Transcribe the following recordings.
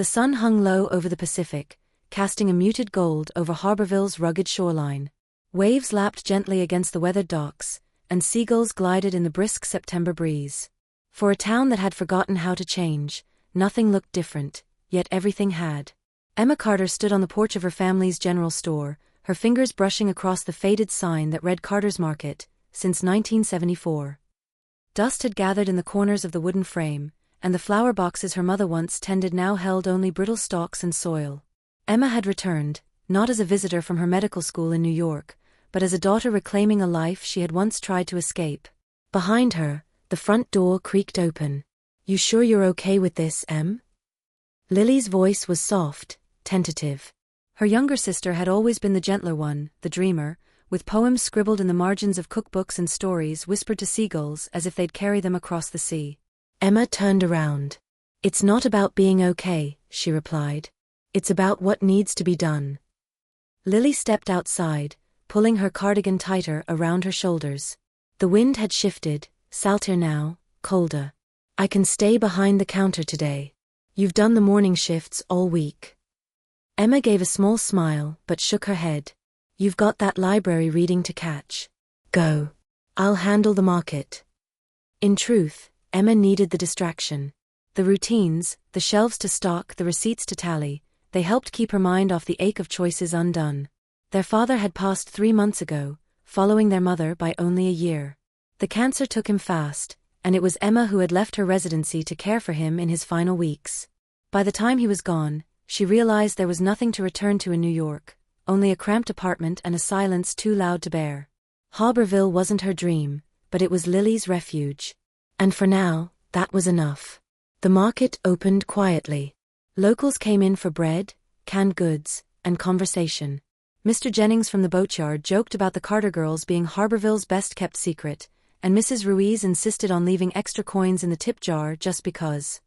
The sun hung low over the Pacific, casting a muted gold over Harborville's rugged shoreline. Waves lapped gently against the weathered docks, and seagulls glided in the brisk September breeze. For a town that had forgotten how to change, nothing looked different, yet everything had. Emma Carter stood on the porch of her family's general store, her fingers brushing across the faded sign that read Carter's Market, since 1974. Dust had gathered in the corners of the wooden frame, and the flower boxes her mother once tended now held only brittle stalks and soil. Emma had returned, not as a visitor from her medical school in New York, but as a daughter reclaiming a life she had once tried to escape. Behind her, the front door creaked open. "You sure you're okay with this, Em?" Lily's voice was soft, tentative. Her younger sister had always been the gentler one, the dreamer, with poems scribbled in the margins of cookbooks and stories whispered to seagulls as if they'd carry them across the sea. Emma turned around. "It's not about being okay," she replied. "It's about what needs to be done." Lily stepped outside, pulling her cardigan tighter around her shoulders. The wind had shifted, saltier now, colder. "I can stay behind the counter today. You've done the morning shifts all week." Emma gave a small smile but shook her head. "You've got that library reading to catch. Go. I'll handle the market." In truth, Emma needed the distraction. The routines, the shelves to stock, the receipts to tally, they helped keep her mind off the ache of choices undone. Their father had passed 3 months ago, following their mother by only a year. The cancer took him fast, and it was Emma who had left her residency to care for him in his final weeks. By the time he was gone, she realized there was nothing to return to in New York, only a cramped apartment and a silence too loud to bear. Harborville wasn't her dream, but it was Lily's refuge. And for now, that was enough. The market opened quietly. Locals came in for bread, canned goods, and conversation. Mr. Jennings from the boatyard joked about the Carter girls being Harborville's best-kept secret, and Mrs. Ruiz insisted on leaving extra coins in the tip jar just because.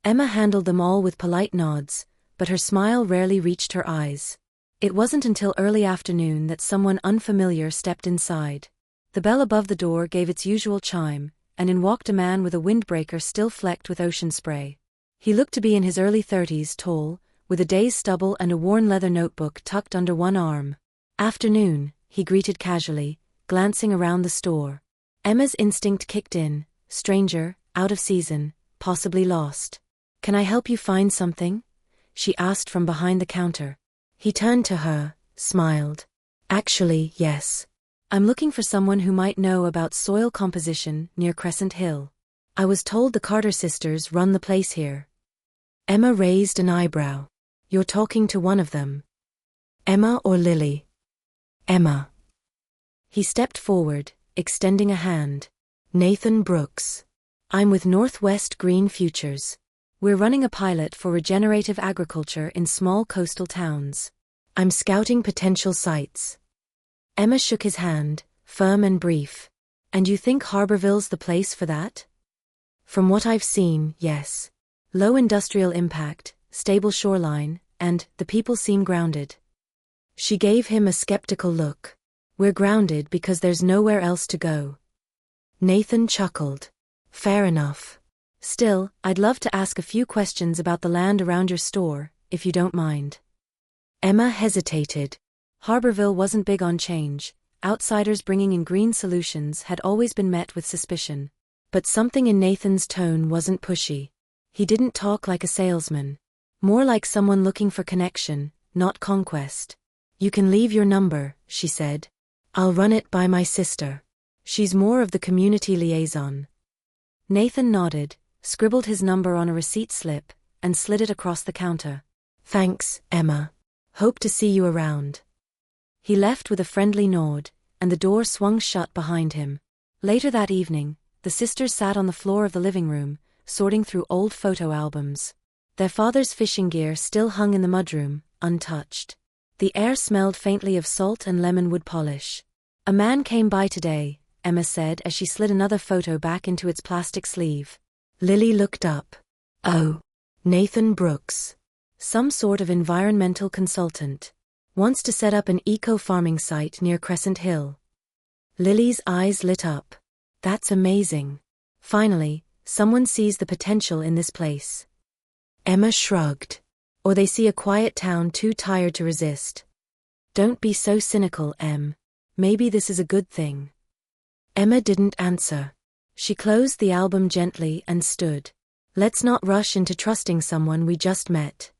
Emma handled them all with polite nods, but her smile rarely reached her eyes. It wasn't until early afternoon that someone unfamiliar stepped inside. The bell above the door gave its usual chime, and in walked a man with a windbreaker still flecked with ocean spray. He looked to be in his early 30s, tall, with a day's stubble and a worn leather notebook tucked under one arm. "Afternoon," he greeted casually, glancing around the store. Emma's instinct kicked in, stranger, out of season, possibly lost. "Can I help you find something?" she asked from behind the counter. He turned to her, smiled. "Actually, yes. I'm looking for someone who might know about soil composition near Crescent Hill. I was told the Carter sisters run the place here." Emma raised an eyebrow. "You're talking to one of them. Emma or Lily?" "Emma." He stepped forward, extending a hand. "Nathan Brooks. I'm with Northwest Green Futures. We're running a pilot for regenerative agriculture in small coastal towns. I'm scouting potential sites." Emma shook his hand, firm and brief. "And you think Harborville's the place for that?" "From what I've seen, yes. Low industrial impact, stable shoreline, and the people seem grounded." She gave him a skeptical look. "We're grounded because there's nowhere else to go." Nathan chuckled. "Fair enough. Still, I'd love to ask a few questions about the land around your store, if you don't mind." Emma hesitated. Harborville wasn't big on change. Outsiders bringing in green solutions had always been met with suspicion. But something in Nathan's tone wasn't pushy. He didn't talk like a salesman. More like someone looking for connection, not conquest. "You can leave your number," she said. "I'll run it by my sister. She's more of the community liaison." Nathan nodded, scribbled his number on a receipt slip, and slid it across the counter. "Thanks, Emma. Hope to see you around." He left with a friendly nod, and the door swung shut behind him. Later that evening, the sisters sat on the floor of the living room, sorting through old photo albums. Their father's fishing gear still hung in the mudroom, untouched. The air smelled faintly of salt and lemon wood polish. "A man came by today," Emma said as she slid another photo back into its plastic sleeve. Lily looked up. "Oh, Nathan Brooks. Some sort of environmental consultant. Wants to set up an eco-farming site near Crescent Hill." Lily's eyes lit up. "That's amazing. Finally, someone sees the potential in this place." Emma shrugged. Or they see a quiet town too tired to resist. Don't be so cynical, Em. Maybe this is a good thing. Emma didn't answer. She closed the album gently and stood. Let's not rush into trusting someone we just met.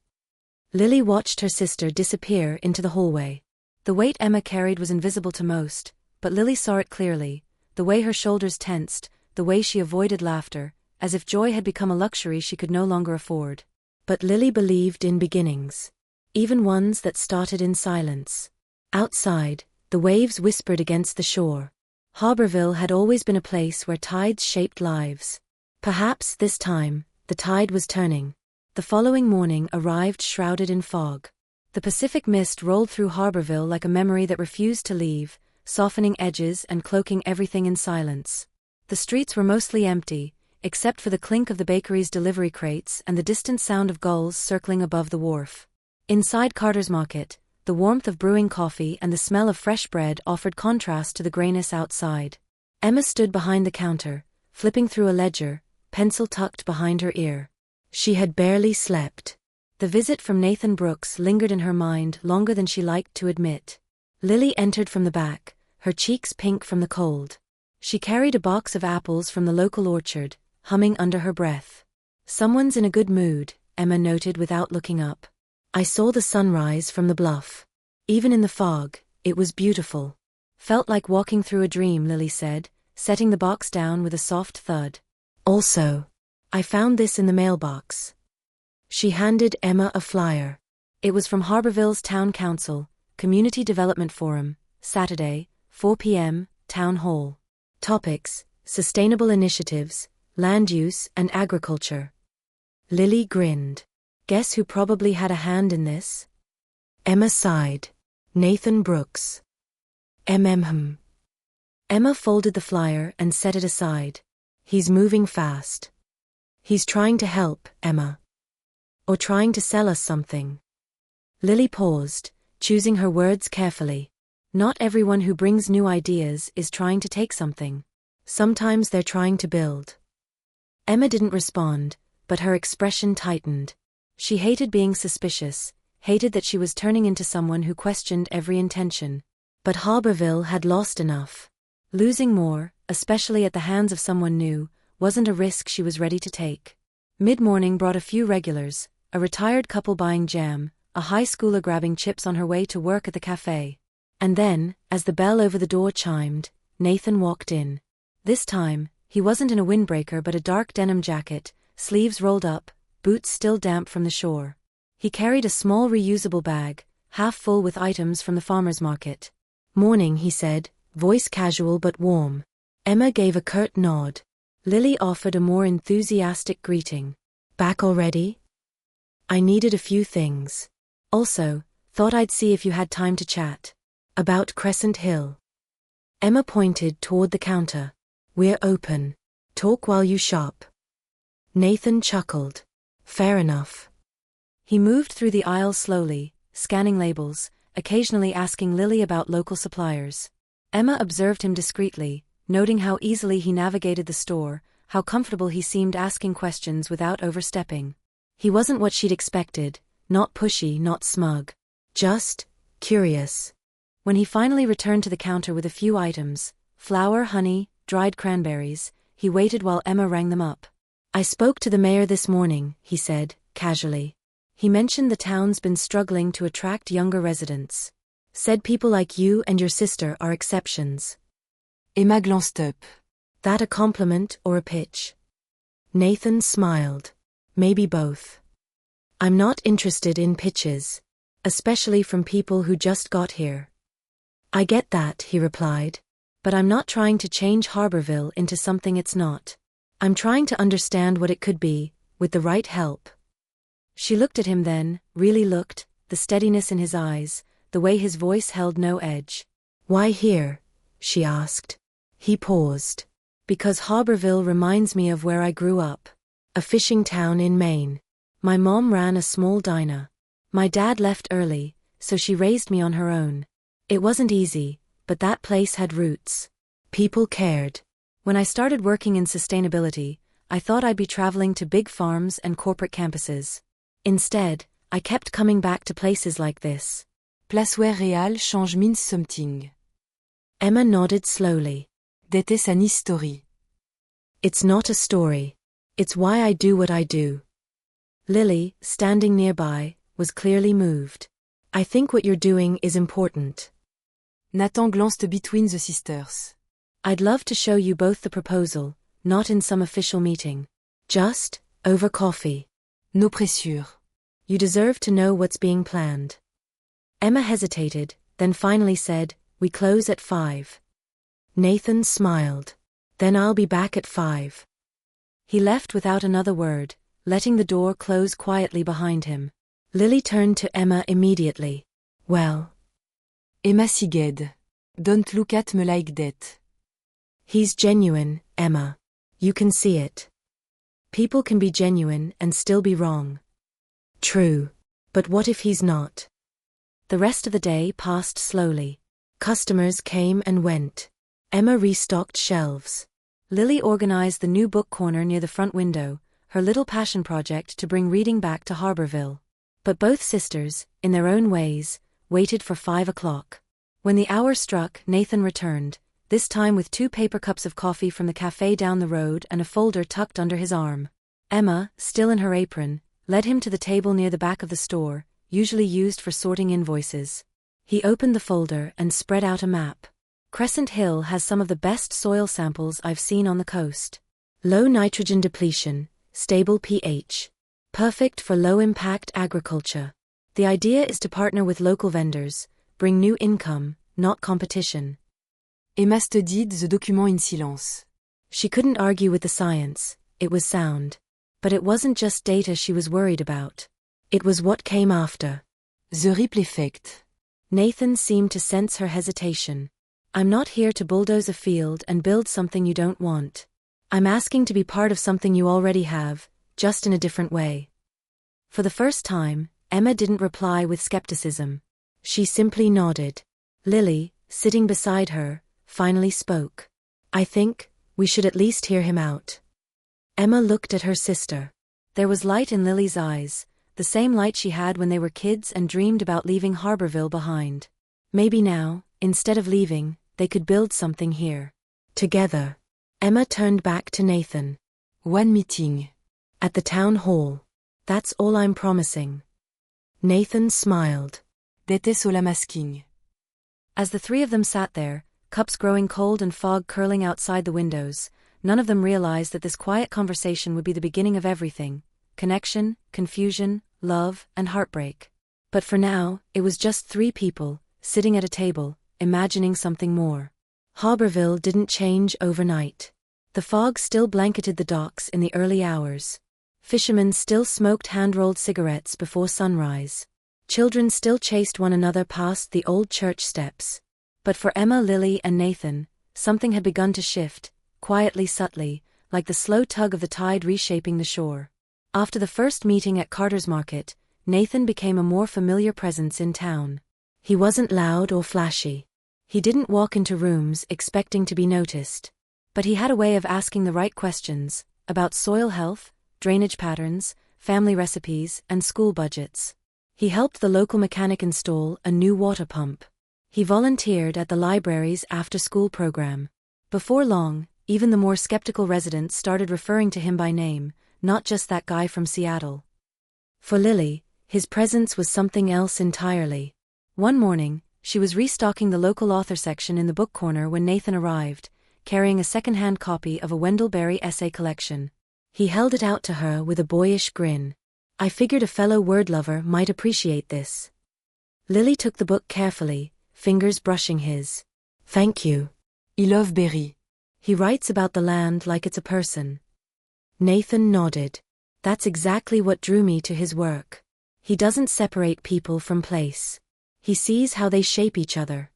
Lily watched her sister disappear into the hallway. The weight Emma carried was invisible to most, but Lily saw it clearly, the way her shoulders tensed, the way she avoided laughter, as if joy had become a luxury she could no longer afford. But Lily believed in beginnings. Even ones that started in silence. Outside, the waves whispered against the shore. Harborville had always been a place where tides shaped lives. Perhaps this time, the tide was turning. The following morning arrived shrouded in fog. The Pacific mist rolled through Harborville like a memory that refused to leave, softening edges and cloaking everything in silence. The streets were mostly empty, except for the clink of the bakery's delivery crates and the distant sound of gulls circling above the wharf. Inside Carter's Market, the warmth of brewing coffee and the smell of fresh bread offered contrast to the grayness outside. Emma stood behind the counter, flipping through a ledger, pencil tucked behind her ear. She had barely slept. The visit from Nathan Brooks lingered in her mind longer than she liked to admit. Lily entered from the back, her cheeks pink from the cold. She carried a box of apples from the local orchard, humming under her breath. Someone's in a good mood, Emma noted without looking up. I saw the sunrise from the bluff. Even in the fog, it was beautiful. Felt like walking through a dream, Lily said, setting the box down with a soft thud. Also, I found this in the mailbox. She handed Emma a flyer. It was from Harborville's Town Council, Community Development Forum, Saturday, 4 p.m., Town Hall. Topics: Sustainable Initiatives, Land Use and Agriculture. Lily grinned. Guess who probably had a hand in this? Emma sighed. Nathan Brooks. Emma folded the flyer and set it aside. He's moving fast. He's trying to help, Emma. Or trying to sell us something. Lily paused, choosing her words carefully. Not everyone who brings new ideas is trying to take something. Sometimes they're trying to build. Emma didn't respond, but her expression tightened. She hated being suspicious, hated that she was turning into someone who questioned every intention. But Harborville had lost enough. Losing more, especially at the hands of someone new, wasn't a risk she was ready to take. Mid-morning brought a few regulars, a retired couple buying jam, a high schooler grabbing chips on her way to work at the cafe. And then, as the bell over the door chimed, Nathan walked in. This time, he wasn't in a windbreaker but a dark denim jacket, sleeves rolled up, boots still damp from the shore. He carried a small reusable bag, half full with items from the farmer's market. Morning, he said, voice casual but warm. Emma gave a curt nod. Lily offered a more enthusiastic greeting. Back already? I needed a few things. Also, thought I'd see if you had time to chat. About Crescent Hill. Emma pointed toward the counter. We're open. Talk while you shop. Nathan chuckled. Fair enough. He moved through the aisles slowly, scanning labels, occasionally asking Lily about local suppliers. Emma observed him discreetly, noting how easily he navigated the store, how comfortable he seemed asking questions without overstepping. He wasn't what she'd expected, not pushy, not smug. Just curious. When he finally returned to the counter with a few items, flour, honey, dried cranberries, he waited while Emma rang them up. I spoke to the mayor this morning, he said, casually. He mentioned the town's been struggling to attract younger residents. Said people like you and your sister are exceptions. Emma glanced up. That a compliment or a pitch? Nathan smiled. Maybe both. I'm not interested in pitches. Especially from people who just got here. I get that, he replied. But I'm not trying to change Harborville into something it's not. I'm trying to understand what it could be, with the right help. She looked at him then, really looked, the steadiness in his eyes, the way his voice held no edge. Why here? She asked. He paused. Because Harborville reminds me of where I grew up. A fishing town in Maine. My mom ran a small diner. My dad left early, so she raised me on her own. It wasn't easy, but that place had roots. People cared. When I started working in sustainability, I thought I'd be traveling to big farms and corporate campuses. Instead, I kept coming back to places like this. Place where real change means something. Emma nodded slowly. Dette är en history. It's not a story. It's why I do what I do. Lily, standing nearby, was clearly moved. I think what you're doing is important. Nathan glanced between the sisters. I'd love to show you both the proposal, not in some official meeting. Just, over coffee. No pressure. You deserve to know what's being planned. Emma hesitated, then finally said, we close at 5. Nathan smiled. Then I'll be back at 5. He left without another word, letting the door close quietly behind him. Lily turned to Emma immediately. Well? Emma sighed. Don't look at me like that. He's genuine, Emma. You can see it. People can be genuine and still be wrong. True. But what if he's not? The rest of the day passed slowly. Customers came and went. Emma restocked shelves. Lily organized the new book corner near the front window, her little passion project to bring reading back to Harborville. But both sisters, in their own ways, waited for 5 o'clock. When the hour struck, Nathan returned, this time with 2 paper cups of coffee from the cafe down the road and a folder tucked under his arm. Emma, still in her apron, led him to the table near the back of the store, usually used for sorting invoices. He opened the folder and spread out a map. Crescent Hill has some of the best soil samples I've seen on the coast. Low nitrogen depletion, stable pH. Perfect for low-impact agriculture. The idea is to partner with local vendors, bring new income, not competition. Emma studied the document in silence. She couldn't argue with the science, it was sound. But it wasn't just data she was worried about. It was what came after. The ripple effect. Nathan seemed to sense her hesitation. I'm not here to bulldoze a field and build something you don't want. I'm asking to be part of something you already have, just in a different way. For the first time, Emma didn't reply with skepticism. She simply nodded. Lily, sitting beside her, finally spoke. I think we should at least hear him out. Emma looked at her sister. There was light in Lily's eyes, the same light she had when they were kids and dreamed about leaving Harborville behind. Maybe now, instead of leaving, they could build something here. Together. Emma turned back to Nathan. One meeting. At the town hall. That's all I'm promising. Nathan smiled. Dette sola masking. As the 3 of them sat there, cups growing cold and fog curling outside the windows, none of them realized that this quiet conversation would be the beginning of everything. Connection, confusion, love, and heartbreak. But for now, it was just 3 people, sitting at a table, imagining something more. Harborville didn't change overnight. The fog still blanketed the docks in the early hours. Fishermen still smoked hand-rolled cigarettes before sunrise. Children still chased one another past the old church steps. But for Emma, Lily, and Nathan, something had begun to shift, quietly, subtly, like the slow tug of the tide reshaping the shore. After the first meeting at Carter's Market, Nathan became a more familiar presence in town. He wasn't loud or flashy. He didn't walk into rooms expecting to be noticed. But he had a way of asking the right questions, about soil health, drainage patterns, family recipes, and school budgets. He helped the local mechanic install a new water pump. He volunteered at the library's after-school program. Before long, even the more skeptical residents started referring to him by name, not just that guy from Seattle. For Lily, his presence was something else entirely. One morning, she was restocking the local author section in the book corner when Nathan arrived, carrying a second-hand copy of a Wendell Berry essay collection. He held it out to her with a boyish grin. I figured a fellow word lover might appreciate this. Lily took the book carefully, fingers brushing his. Thank you. I love Berry. He writes about the land like it's a person. Nathan nodded. That's exactly what drew me to his work. He doesn't separate people from place. He sees how they shape each other.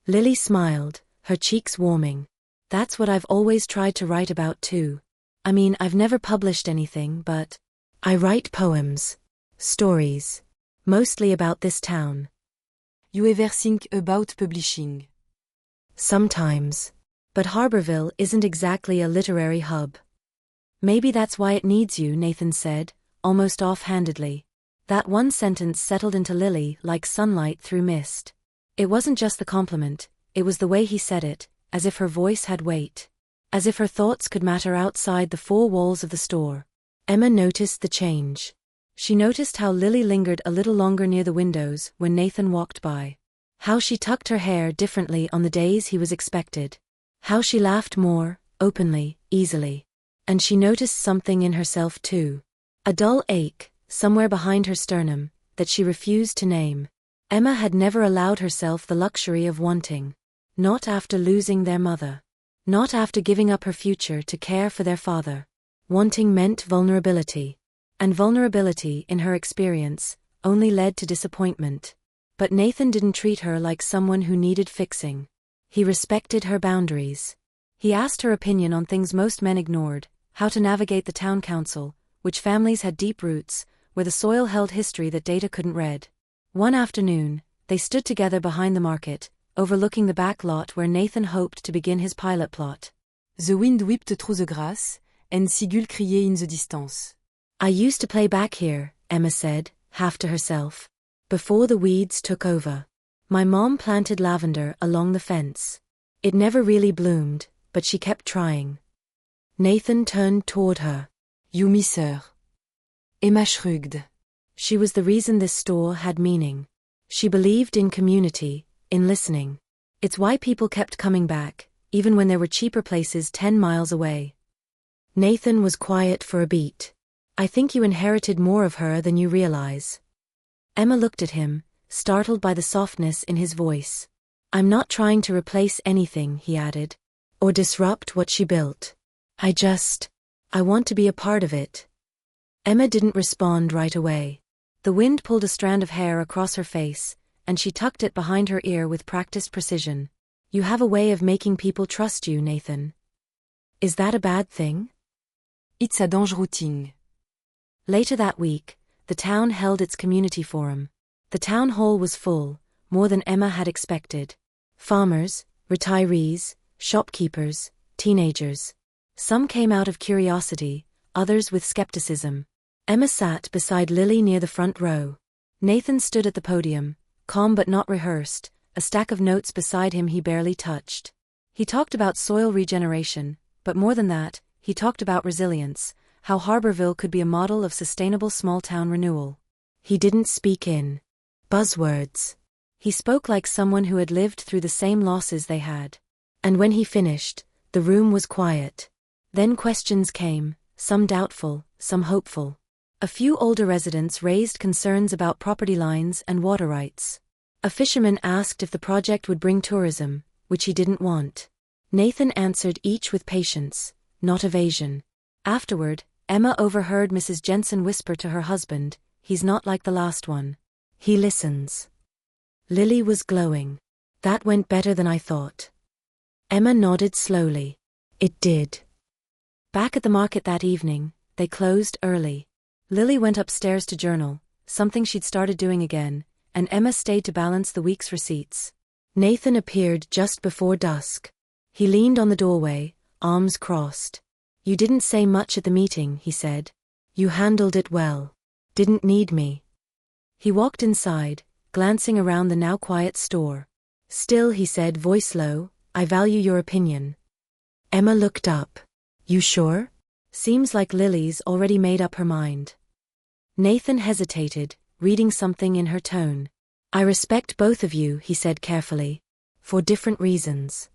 Lily smiled, her cheeks warming. That's what I've always tried to write about too. I mean, I've never published anything, but I write poems, stories, mostly about this town. You ever think about publishing? Sometimes. But Harborville isn't exactly a literary hub. Maybe that's why it needs you, Nathan said, almost offhandedly. That one sentence settled into Lily like sunlight through mist. It wasn't just the compliment, it was the way he said it, as if her voice had weight. As if her thoughts could matter outside the four walls of the store. Emma noticed the change. She noticed how Lily lingered a little longer near the windows when Nathan walked by. How she tucked her hair differently on the days he was expected. How she laughed more, openly, easily. And she noticed something in herself too. A dull ache, somewhere behind her sternum, that she refused to name. Emma had never allowed herself the luxury of wanting. Not after losing their mother. Not after giving up her future to care for their father. Wanting meant vulnerability. And vulnerability, in her experience, only led to disappointment. But Nathan didn't treat her like someone who needed fixing. He respected her boundaries. He asked her opinion on things most men ignored, how to navigate the town council, which families had deep roots, where the soil held history that data couldn't read. One afternoon, they stood together behind the market, overlooking the back lot where Nathan hoped to begin his pilot plot. The wind whipped through the grass, and seagulls cried in the distance. I used to play back here, Emma said, half to herself. Before the weeds took over. My mom planted lavender along the fence. It never really bloomed, but she kept trying. Nathan turned toward her. You miss her. Emma shrugged. She was the reason this store had meaning. She believed in community, in listening. It's why people kept coming back, even when there were cheaper places 10 miles away. Nathan was quiet for a beat. I think you inherited more of her than you realize. Emma looked at him, startled by the softness in his voice. I'm not trying to replace anything, he added. Or disrupt what she built. I want to be a part of it. Emma didn't respond right away. The wind pulled a strand of hair across her face, and she tucked it behind her ear with practiced precision. You have a way of making people trust you, Nathan. Is that a bad thing? It's a dangerous thing. Later that week, the town held its community forum. The town hall was full, more than Emma had expected. Farmers, retirees, shopkeepers, teenagers. Some came out of curiosity, others with skepticism. Emma sat beside Lily near the front row. Nathan stood at the podium, calm but not rehearsed, a stack of notes beside him he barely touched. He talked about soil regeneration, but more than that, he talked about resilience, how Harborville could be a model of sustainable small-town renewal. He didn't speak in buzzwords. He spoke like someone who had lived through the same losses they had. And when he finished, the room was quiet. Then questions came, some doubtful, some hopeful. A few older residents raised concerns about property lines and water rights. A fisherman asked if the project would bring tourism, which he didn't want. Nathan answered each with patience, not evasion. Afterward, Emma overheard Mrs. Jensen whisper to her husband, he's not like the last one. He listens. Lily was glowing. That went better than I thought. Emma nodded slowly. It did. Back at the market that evening, they closed early. Lily went upstairs to journal, something she'd started doing again, and Emma stayed to balance the week's receipts. Nathan appeared just before dusk. He leaned on the doorway, arms crossed. You didn't say much at the meeting, he said. You handled it well. Didn't need me. He walked inside, glancing around the now quiet store. Still, he said, voice low, I value your opinion. Emma looked up. You sure? Seems like Lily's already made up her mind. Nathan hesitated, reading something in her tone. I respect both of you, he said carefully. For different reasons.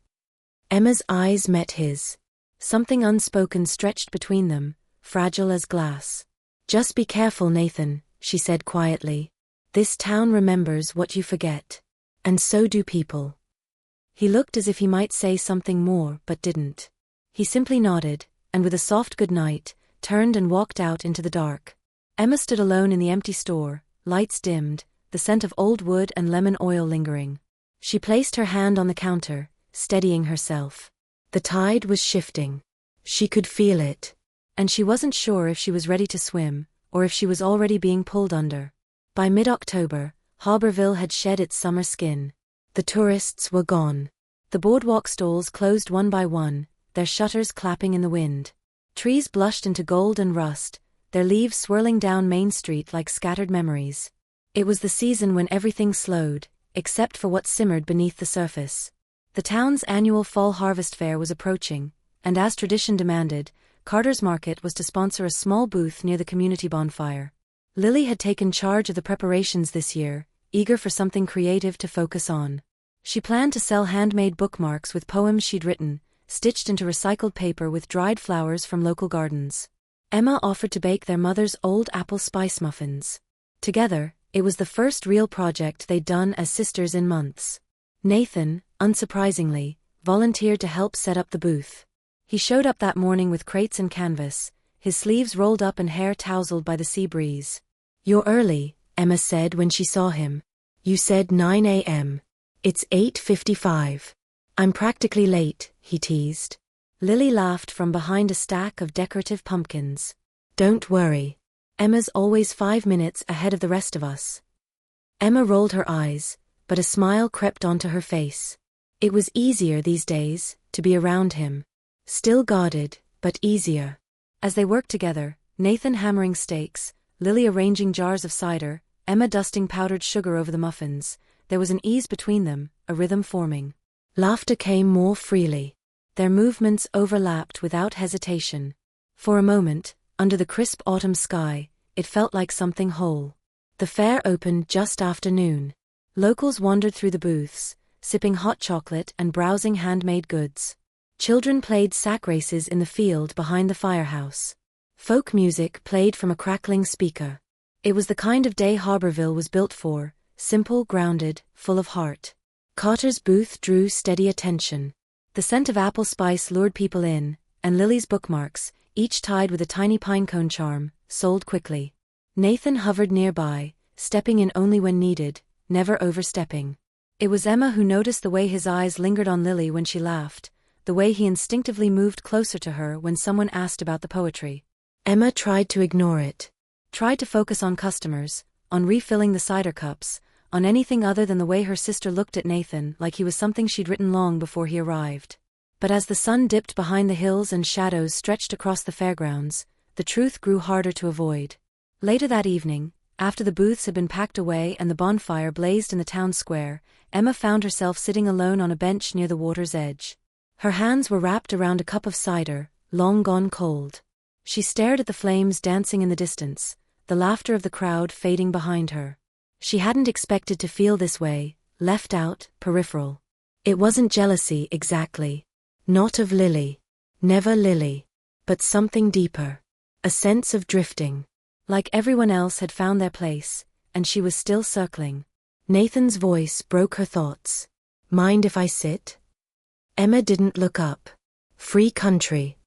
Emma's eyes met his. Something unspoken stretched between them, fragile as glass. Just be careful, Nathan, she said quietly. This town remembers what you forget. And so do people. He looked as if he might say something more, but didn't. He simply nodded, and with a soft good night, turned and walked out into the dark. Emma stood alone in the empty store, lights dimmed, the scent of old wood and lemon oil lingering. She placed her hand on the counter, steadying herself. The tide was shifting. She could feel it. And she wasn't sure if she was ready to swim, or if she was already being pulled under. By mid-October, Harborville had shed its summer skin. The tourists were gone. The boardwalk stalls closed one by one, their shutters clapping in the wind. Trees blushed into gold and rust, their leaves swirling down Main Street like scattered memories. It was the season when everything slowed, except for what simmered beneath the surface. The town's annual fall harvest fair was approaching, and as tradition demanded, Carter's Market was to sponsor a small booth near the community bonfire. Lily had taken charge of the preparations this year, eager for something creative to focus on. She planned to sell handmade bookmarks with poems she'd written, stitched into recycled paper with dried flowers from local gardens. Emma offered to bake their mother's old apple spice muffins. Together, it was the first real project they'd done as sisters in months. Nathan, unsurprisingly, volunteered to help set up the booth. He showed up that morning with crates and canvas, his sleeves rolled up and hair tousled by the sea breeze. "You're early," Emma said when she saw him. "You said 9 a.m. It's 8:55. "I'm practically late," he teased. Lily laughed from behind a stack of decorative pumpkins. "Don't worry. Emma's always 5 minutes ahead of the rest of us." Emma rolled her eyes, but a smile crept onto her face. It was easier these days to be around him. Still guarded, but easier. As they worked together, Nathan hammering steaks, Lily arranging jars of cider, Emma dusting powdered sugar over the muffins, there was an ease between them, a rhythm forming. Laughter came more freely. Their movements overlapped without hesitation. For a moment, under the crisp autumn sky, it felt like something whole. The fair opened just after noon. Locals wandered through the booths, sipping hot chocolate and browsing handmade goods. Children played sack races in the field behind the firehouse. Folk music played from a crackling speaker. It was the kind of day Harborville was built for, simple, grounded, full of heart. Carter's booth drew steady attention. The scent of apple spice lured people in, and Lily's bookmarks, each tied with a tiny pinecone charm, sold quickly. Nathan hovered nearby, stepping in only when needed, never overstepping. It was Emma who noticed the way his eyes lingered on Lily when she laughed, the way he instinctively moved closer to her when someone asked about the poetry. Emma tried to ignore it. Tried to focus on customers, on refilling the cider cups, on anything other than the way her sister looked at Nathan like he was something she'd written long before he arrived. But as the sun dipped behind the hills and shadows stretched across the fairgrounds, the truth grew harder to avoid. Later that evening, after the booths had been packed away and the bonfire blazed in the town square, Emma found herself sitting alone on a bench near the water's edge. Her hands were wrapped around a cup of cider, long gone cold. She stared at the flames dancing in the distance, the laughter of the crowd fading behind her. She hadn't expected to feel this way, left out, peripheral. It wasn't jealousy exactly. Not of Lily. Never Lily. But something deeper. A sense of drifting. Like everyone else had found their place, and she was still circling. Nathan's voice broke her thoughts. "Mind if I sit?" Emma didn't look up. "Free country."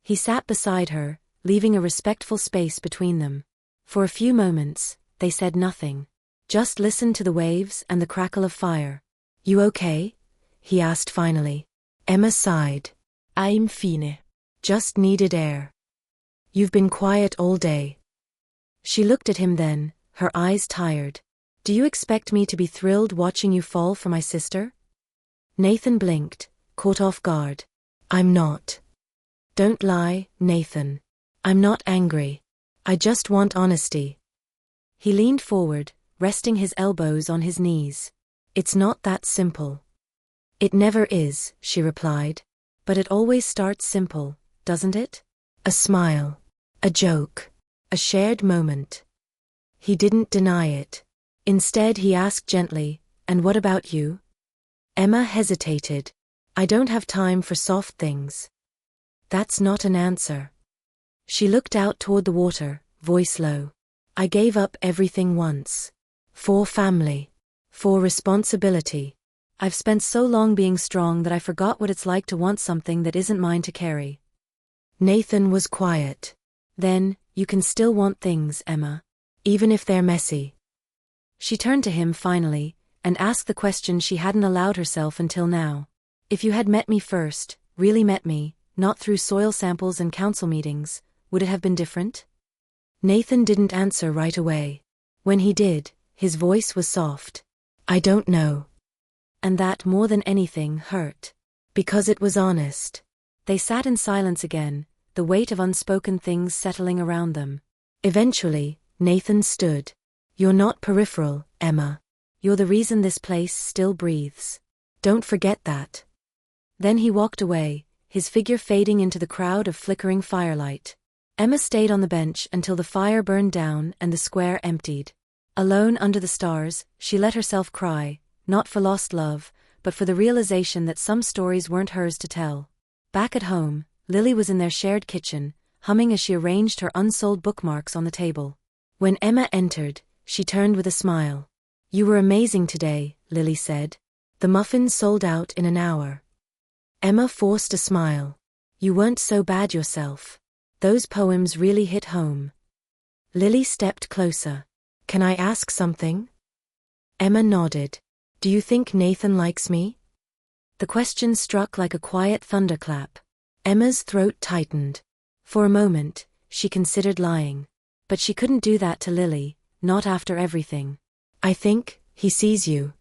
He sat beside her, leaving a respectful space between them. For a few moments, they said nothing. Just listened to the waves and the crackle of fire. "You okay?" he asked finally. Emma sighed. "I'm fine. Just needed air." "You've been quiet all day." She looked at him then, her eyes tired. "Do you expect me to be thrilled watching you fall for my sister?" Nathan blinked, caught off guard. "I'm not." "Don't lie, Nathan. I'm not angry. I just want honesty." He leaned forward, resting his elbows on his knees. "It's not that simple." "It never is," she replied. "But it always starts simple, doesn't it? A smile. A joke. A shared moment." He didn't deny it. Instead he asked gently, "And what about you?" Emma hesitated. "I don't have time for soft things." "That's not an answer." She looked out toward the water, voice low. "I gave up everything once. For family. For responsibility. I've spent so long being strong that I forgot what it's like to want something that isn't mine to carry." Nathan was quiet. "Then, you can still want things, Emma. Even if they're messy." She turned to him finally, and asked the question she hadn't allowed herself until now. "If you had met me first, really met me, not through soil samples and council meetings, would it have been different?" Nathan didn't answer right away. When he did, his voice was soft. "I don't know." And that more than anything hurt. Because it was honest. They sat in silence again, the weight of unspoken things settling around them. Eventually, Nathan stood. "You're not peripheral, Emma. You're the reason this place still breathes. Don't forget that." Then he walked away, his figure fading into the crowd of flickering firelight. Emma stayed on the bench until the fire burned down and the square emptied. Alone under the stars, she let herself cry, not for lost love, but for the realization that some stories weren't hers to tell. Back at home, Lily was in their shared kitchen, humming as she arranged her unsold bookmarks on the table. When Emma entered, she turned with a smile. "You were amazing today," Lily said. "The muffins sold out in an hour." Emma forced a smile. "You weren't so bad yourself. Those poems really hit home." Lily stepped closer. "Can I ask something?" Emma nodded. "Do you think Nathan likes me?" The question struck like a quiet thunderclap. Emma's throat tightened. For a moment, she considered lying. But she couldn't do that to Lily, not after everything. "I think he sees you."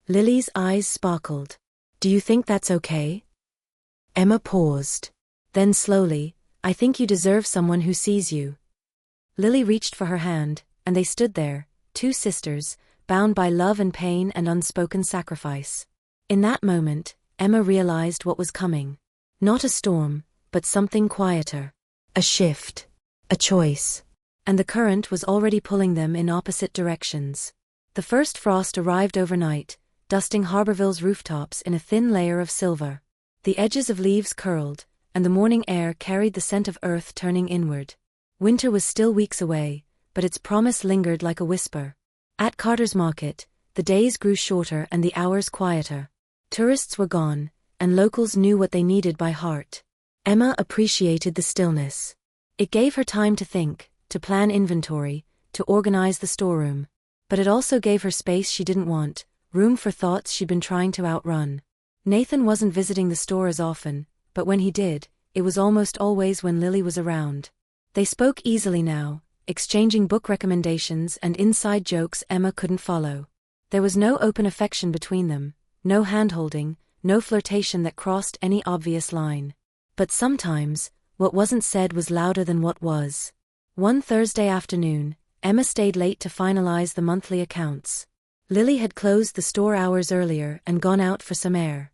Lily's eyes sparkled. "Do you think that's okay?" Emma paused. Then slowly, "I think you deserve someone who sees you." Lily reached for her hand, and they stood there, two sisters, bound by love and pain and unspoken sacrifice. In that moment, Emma realized what was coming. Not a storm, but something quieter. A shift. A choice. And the current was already pulling them in opposite directions. The first frost arrived overnight, dusting Harborville's rooftops in a thin layer of silver. The edges of leaves curled, and the morning air carried the scent of earth turning inward. Winter was still weeks away, but its promise lingered like a whisper. At Carter's Market, the days grew shorter and the hours quieter. Tourists were gone, and locals knew what they needed by heart. Emma appreciated the stillness. It gave her time to think, to plan inventory, to organize the storeroom. But it also gave her space she didn't want, room for thoughts she'd been trying to outrun. Nathan wasn't visiting the store as often, but when he did, it was almost always when Lily was around. They spoke easily now, exchanging book recommendations and inside jokes Emma couldn't follow. There was no open affection between them, no hand-holding, no flirtation that crossed any obvious line. But sometimes, what wasn't said was louder than what was. One Thursday afternoon, Emma stayed late to finalize the monthly accounts. Lily had closed the store hours earlier and gone out for some air.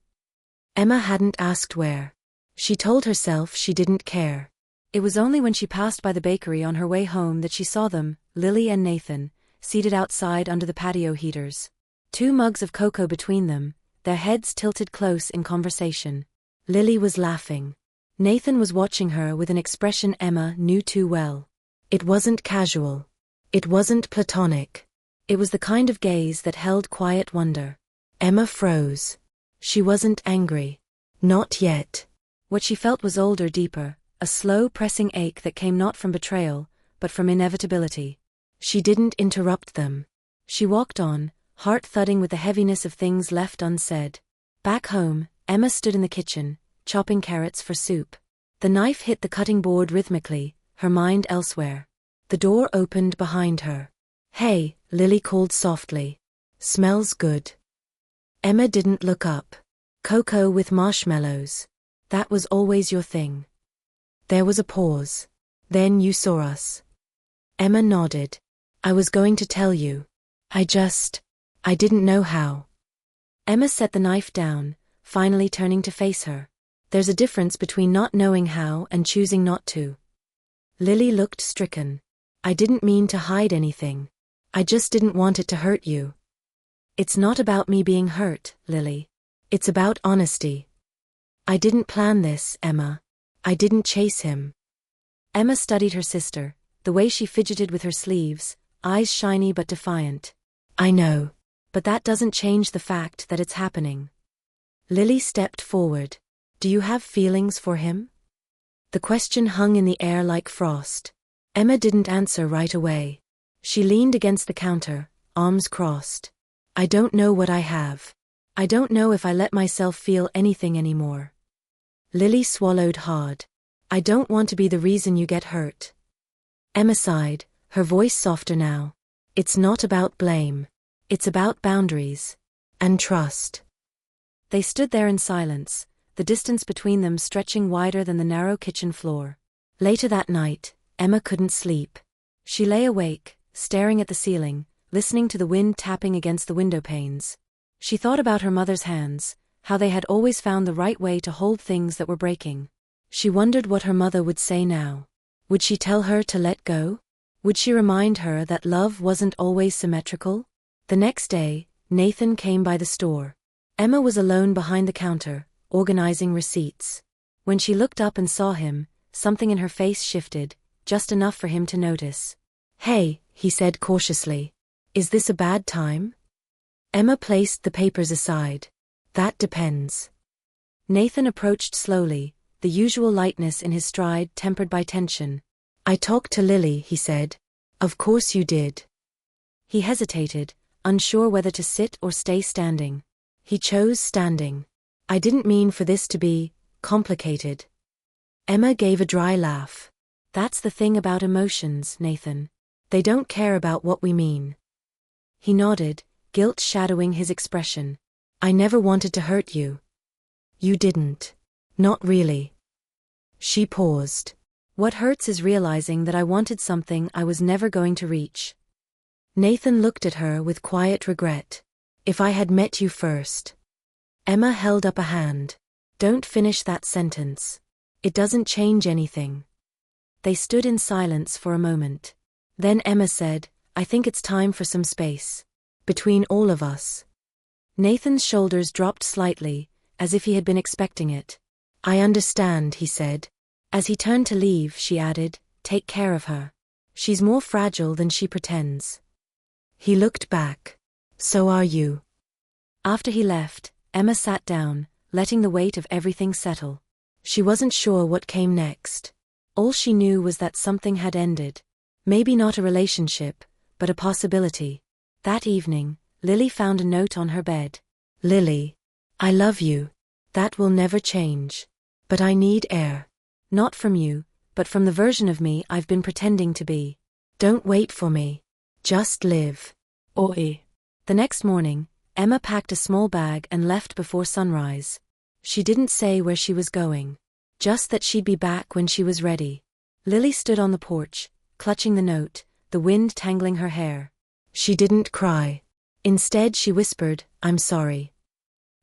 Emma hadn't asked where. She told herself she didn't care. It was only when she passed by the bakery on her way home that she saw them, Lily and Nathan, seated outside under the patio heaters. 2 mugs of cocoa between them, their heads tilted close in conversation. Lily was laughing. Nathan was watching her with an expression Emma knew too well. It wasn't casual. It wasn't platonic. It was the kind of gaze that held quiet wonder. Emma froze. She wasn't angry. Not yet. What she felt was older, deeper, a slow pressing ache that came not from betrayal, but from inevitability. She didn't interrupt them. She walked on, heart thudding with the heaviness of things left unsaid. Back home, Emma stood in the kitchen, chopping carrots for soup. The knife hit the cutting board rhythmically, her mind elsewhere. The door opened behind her. "Hey," Lily called softly. "Smells good." Emma didn't look up. "Cocoa with marshmallows. That was always your thing." There was a pause. "Then you saw us." Emma nodded. "I was going to tell you. I didn't know how." Emma set the knife down, finally turning to face her. "There's a difference between not knowing how and choosing not to." Lily looked stricken. "I didn't mean to hide anything. I just didn't want it to hurt you." "It's not about me being hurt, Lily. It's about honesty." "I didn't plan this, Emma. I didn't chase him." Emma studied her sister, the way she fidgeted with her sleeves, eyes shiny but defiant. "I know. But that doesn't change the fact that it's happening." Lily stepped forward. "Do you have feelings for him?" The question hung in the air like frost. Emma didn't answer right away. She leaned against the counter, arms crossed. "I don't know what I have. I don't know if I let myself feel anything anymore." Lily swallowed hard. "I don't want to be the reason you get hurt." Emma sighed, her voice softer now. "It's not about blame. It's about boundaries. And trust." They stood there in silence, the distance between them stretching wider than the narrow kitchen floor. Later that night, Emma couldn't sleep. She lay awake, staring at the ceiling, listening to the wind tapping against the window panes. She thought about her mother's hands, how they had always found the right way to hold things that were breaking. She wondered what her mother would say now. Would she tell her to let go? Would she remind her that love wasn't always symmetrical? The next day, Nathan came by the store. Emma was alone behind the counter, organizing receipts. When she looked up and saw him, something in her face shifted, just enough for him to notice. "Hey," he said cautiously. "Is this a bad time?" Emma placed the papers aside. "That depends." Nathan approached slowly, the usual lightness in his stride tempered by tension. "I talked to Lily," he said. "Of course you did." He hesitated, unsure whether to sit or stay standing. He chose standing. "I didn't mean for this to be complicated." Emma gave a dry laugh. "That's the thing about emotions, Nathan. They don't care about what we mean." He nodded, guilt shadowing his expression. "I never wanted to hurt you." "You didn't." "Not really." She paused. "What hurts is realizing that I wanted something I was never going to reach." Nathan looked at her with quiet regret. "If I had met you first." Emma held up a hand. "Don't finish that sentence. It doesn't change anything." They stood in silence for a moment. Then Emma said, "I think it's time for some space. Between all of us." Nathan's shoulders dropped slightly, as if he had been expecting it. "I understand," he said. As he turned to leave, she added, "Take care of her. She's more fragile than she pretends." He looked back. "So are you." After he left, Emma sat down, letting the weight of everything settle. She wasn't sure what came next. All she knew was that something had ended. Maybe not a relationship, but a possibility. That evening, Lily found a note on her bed. "Lily, I love you. That will never change. But I need air. Not from you, but from the version of me I've been pretending to be. Don't wait for me. Just live." Oi. The next morning, Emma packed a small bag and left before sunrise. She didn't say where she was going. Just that she'd be back when she was ready. Lily stood on the porch, clutching the note, the wind tangling her hair. She didn't cry. Instead she whispered, "I'm sorry."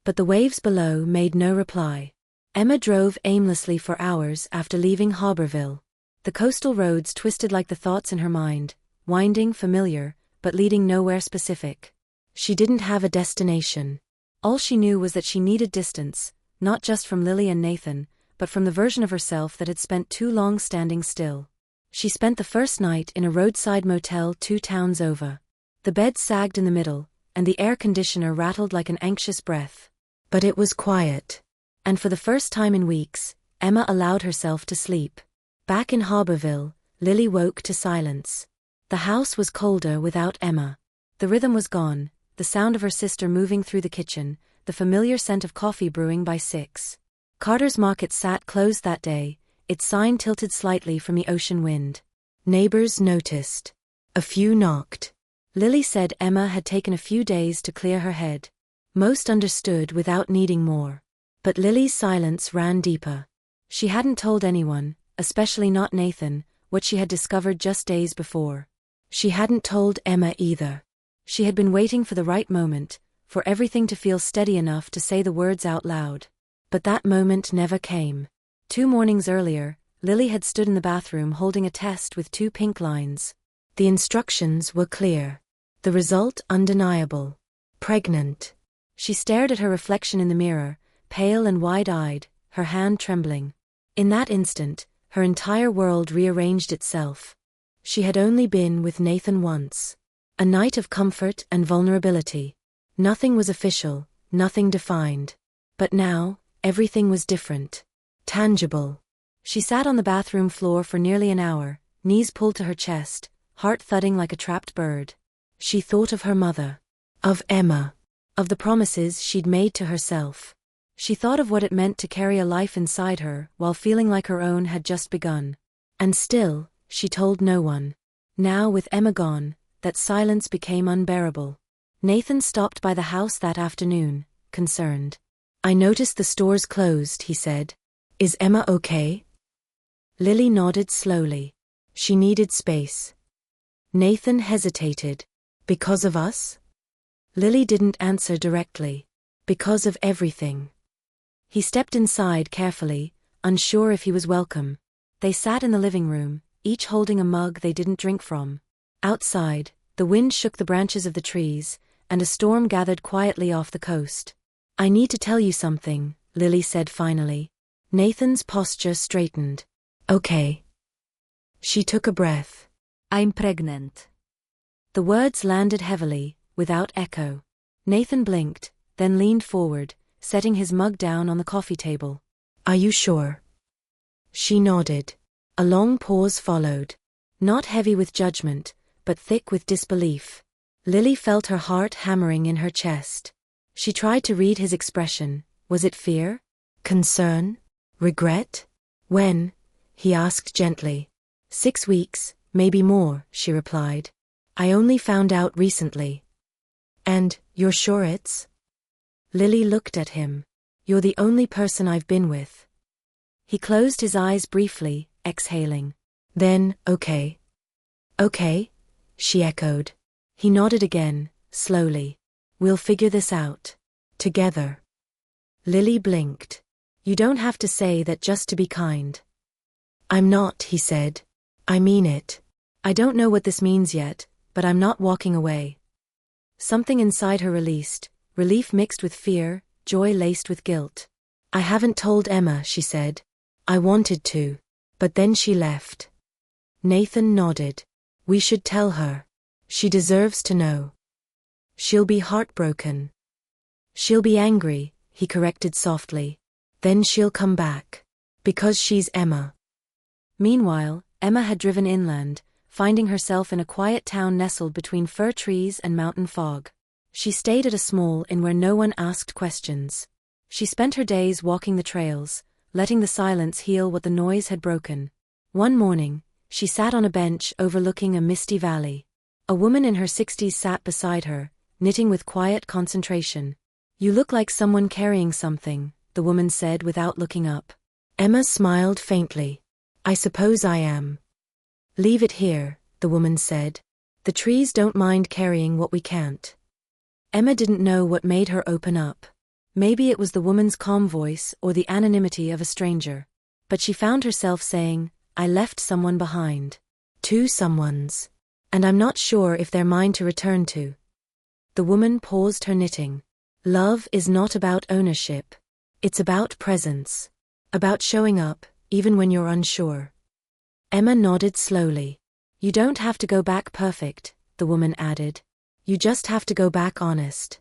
But the waves below made no reply. Emma drove aimlessly for hours after leaving Harborville. The coastal roads twisted like the thoughts in her mind, winding, familiar, but leading nowhere specific. She didn't have a destination. All she knew was that she needed distance, not just from Lily and Nathan, but from the version of herself that had spent too long standing still. She spent the first night in a roadside motel 2 towns over. The bed sagged in the middle, and the air conditioner rattled like an anxious breath. But it was quiet. And for the first time in weeks, Emma allowed herself to sleep. Back in Harborville, Lily woke to silence. The house was colder without Emma. The rhythm was gone, the sound of her sister moving through the kitchen, the familiar scent of coffee brewing by 6. Carter's Market sat closed that day, its sign tilted slightly from the ocean wind. Neighbors noticed. A few knocked. Lily said Emma had taken a few days to clear her head. Most understood without needing more. But Lily's silence ran deeper. She hadn't told anyone, especially not Nathan, what she had discovered just days before. She hadn't told Emma either. She had been waiting for the right moment, for everything to feel steady enough to say the words out loud. But that moment never came. 2 mornings earlier, Lily had stood in the bathroom holding a test with 2 pink lines. The instructions were clear. The result undeniable. Pregnant. She stared at her reflection in the mirror, pale and wide-eyed, her hand trembling. In that instant, her entire world rearranged itself. She had only been with Nathan once. A night of comfort and vulnerability. Nothing was official, nothing defined. But now, everything was different. Tangible. She sat on the bathroom floor for nearly an hour, knees pulled to her chest, heart thudding like a trapped bird. She thought of her mother. Of Emma. Of the promises she'd made to herself. She thought of what it meant to carry a life inside her while feeling like her own had just begun. And still, she told no one. Now with Emma gone, that silence became unbearable. Nathan stopped by the house that afternoon, concerned. I noticed the store's closed, he said. Is Emma okay? Lily nodded slowly. She needed space. Nathan hesitated. Because of us? Lily didn't answer directly. Because of everything. He stepped inside carefully, unsure if he was welcome. They sat in the living room, each holding a mug they didn't drink from. Outside, the wind shook the branches of the trees, and a storm gathered quietly off the coast. I need to tell you something, Lily said finally. Nathan's posture straightened. Okay. She took a breath. I'm pregnant. The words landed heavily, without echo. Nathan blinked, then leaned forward, setting his mug down on the coffee table. Are you sure? She nodded. A long pause followed. Not heavy with judgment, but thick with disbelief. Lily felt her heart hammering in her chest. She tried to read his expression. Was it fear? Concern? Regret? When? He asked gently. 6 weeks, maybe more, she replied. I only found out recently. And, you're sure it's? Lily looked at him. You're the only person I've been with. He closed his eyes briefly, exhaling. Then, okay. Okay? She echoed. He nodded again, slowly. We'll figure this out. Together. Lily blinked. You don't have to say that just to be kind. I'm not, he said. I mean it. I don't know what this means yet, but I'm not walking away. Something inside her released, relief mixed with fear, joy laced with guilt. I haven't told Emma, she said. I wanted to. But then she left. Nathan nodded. We should tell her. She deserves to know. She'll be heartbroken. She'll be angry, he corrected softly. Then she'll come back. Because she's Emma. Meanwhile, Emma had driven inland, finding herself in a quiet town nestled between fir trees and mountain fog. She stayed at a small inn where no one asked questions. She spent her days walking the trails, letting the silence heal what the noise had broken. One morning, she sat on a bench overlooking a misty valley. A woman in her 60s sat beside her, knitting with quiet concentration. You look like someone carrying something, the woman said without looking up. Emma smiled faintly. I suppose I am. Leave it here, the woman said. The trees don't mind carrying what we can't. Emma didn't know what made her open up. Maybe it was the woman's calm voice or the anonymity of a stranger. But she found herself saying, I left someone behind. 2 someones. And I'm not sure if they're mine to return to. The woman paused her knitting. Love is not about ownership. It's about presence. About showing up, even when you're unsure. Emma nodded slowly. You don't have to go back perfect, the woman added. You just have to go back honest.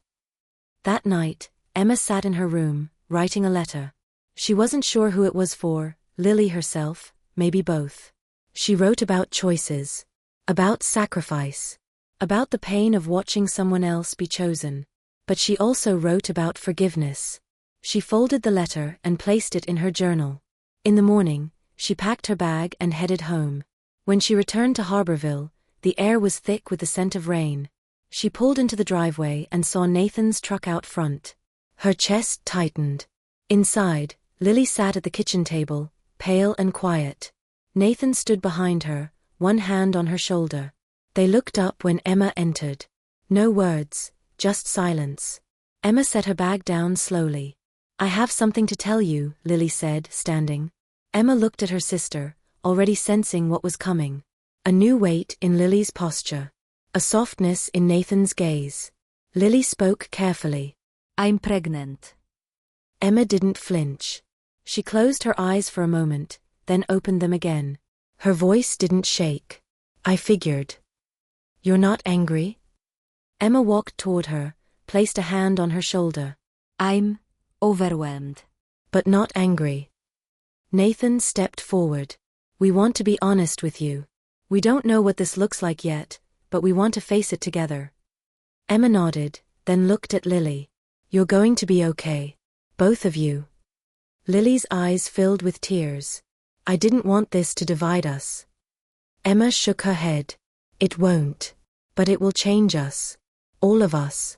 That night, Emma sat in her room, writing a letter. She wasn't sure who it was for, Lily herself, maybe both. She wrote about choices. About sacrifice. About the pain of watching someone else be chosen. But she also wrote about forgiveness. She folded the letter and placed it in her journal. In the morning, she packed her bag and headed home. When she returned to Harborville, the air was thick with the scent of rain. She pulled into the driveway and saw Nathan's truck out front. Her chest tightened. Inside, Lily sat at the kitchen table, pale and quiet. Nathan stood behind her, one hand on her shoulder. They looked up when Emma entered. No words, just silence. Emma set her bag down slowly. I have something to tell you, Lily said, standing. Emma looked at her sister, already sensing what was coming. A new weight in Lily's posture. A softness in Nathan's gaze. Lily spoke carefully. I'm pregnant. Emma didn't flinch. She closed her eyes for a moment, then opened them again. Her voice didn't shake. I figured. You're not angry? Emma walked toward her, placed a hand on her shoulder. I'm overwhelmed. But not angry. Nathan stepped forward. We want to be honest with you. We don't know what this looks like yet, but we want to face it together. Emma nodded, then looked at Lily. You're going to be okay. Both of you. Lily's eyes filled with tears. I didn't want this to divide us. Emma shook her head. It won't. But it will change us. All of us.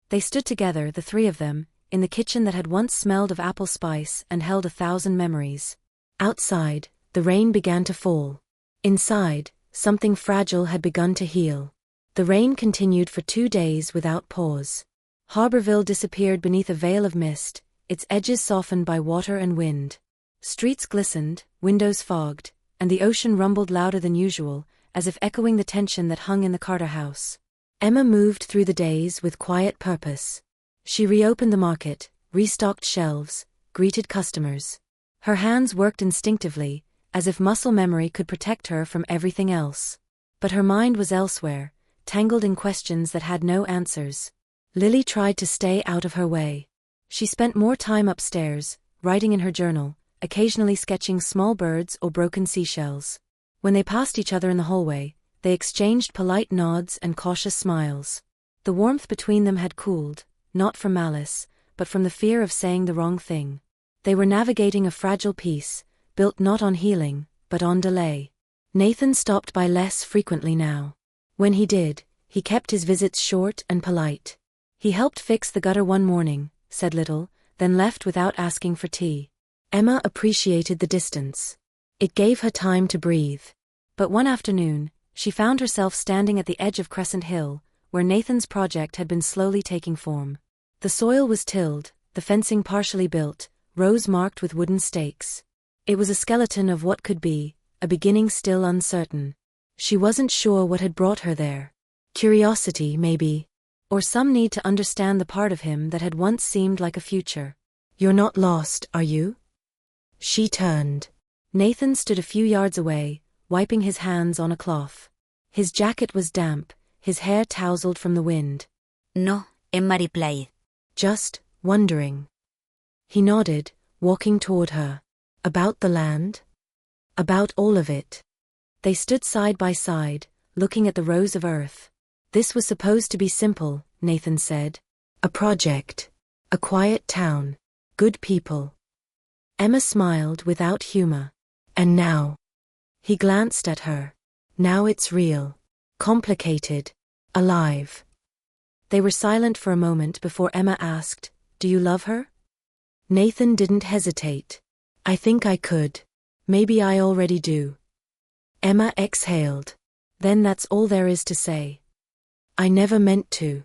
They stood together, the 3 of them, in the kitchen that had once smelled of apple spice and held 1,000 memories. Outside, the rain began to fall. Inside, something fragile had begun to heal. The rain continued for 2 days without pause. Harborville disappeared beneath a veil of mist, its edges softened by water and wind. Streets glistened, windows fogged, and the ocean rumbled louder than usual, as if echoing the tension that hung in the Carter house. Emma moved through the days with quiet purpose. She reopened the market, restocked shelves, greeted customers. Her hands worked instinctively, as if muscle memory could protect her from everything else. But her mind was elsewhere, tangled in questions that had no answers. Lily tried to stay out of her way. She spent more time upstairs, writing in her journal, occasionally sketching small birds or broken seashells. When they passed each other in the hallway, they exchanged polite nods and cautious smiles. The warmth between them had cooled, not from malice, but from the fear of saying the wrong thing. They were navigating a fragile peace, built not on healing, but on delay. Nathan stopped by less frequently now. When he did, he kept his visits short and polite. He helped fix the gutter one morning, said little, then left without asking for tea. Emma appreciated the distance. It gave her time to breathe. But one afternoon, she found herself standing at the edge of Crescent Hill, where Nathan's project had been slowly taking form. The soil was tilled, the fencing partially built, rows marked with wooden stakes. It was a skeleton of what could be, a beginning still uncertain. She wasn't sure what had brought her there. Curiosity, maybe. Or some need to understand the part of him that had once seemed like a future. "You're not lost, are you?" She turned. Nathan stood a few yards away, wiping his hands on a cloth. His jacket was damp, his hair tousled from the wind. No, en Marries. Just wondering. He nodded, walking toward her. About the land? About all of it. They stood side by side, looking at the rows of earth. This was supposed to be simple, Nathan said. A project. A quiet town. Good people. Emma smiled without humor. And now? He glanced at her. Now it's real. Complicated. Alive. They were silent for a moment before Emma asked, "Do you love her?" Nathan didn't hesitate. "I think I could. Maybe I already do." Emma exhaled. "Then that's all there is to say." "I never meant to."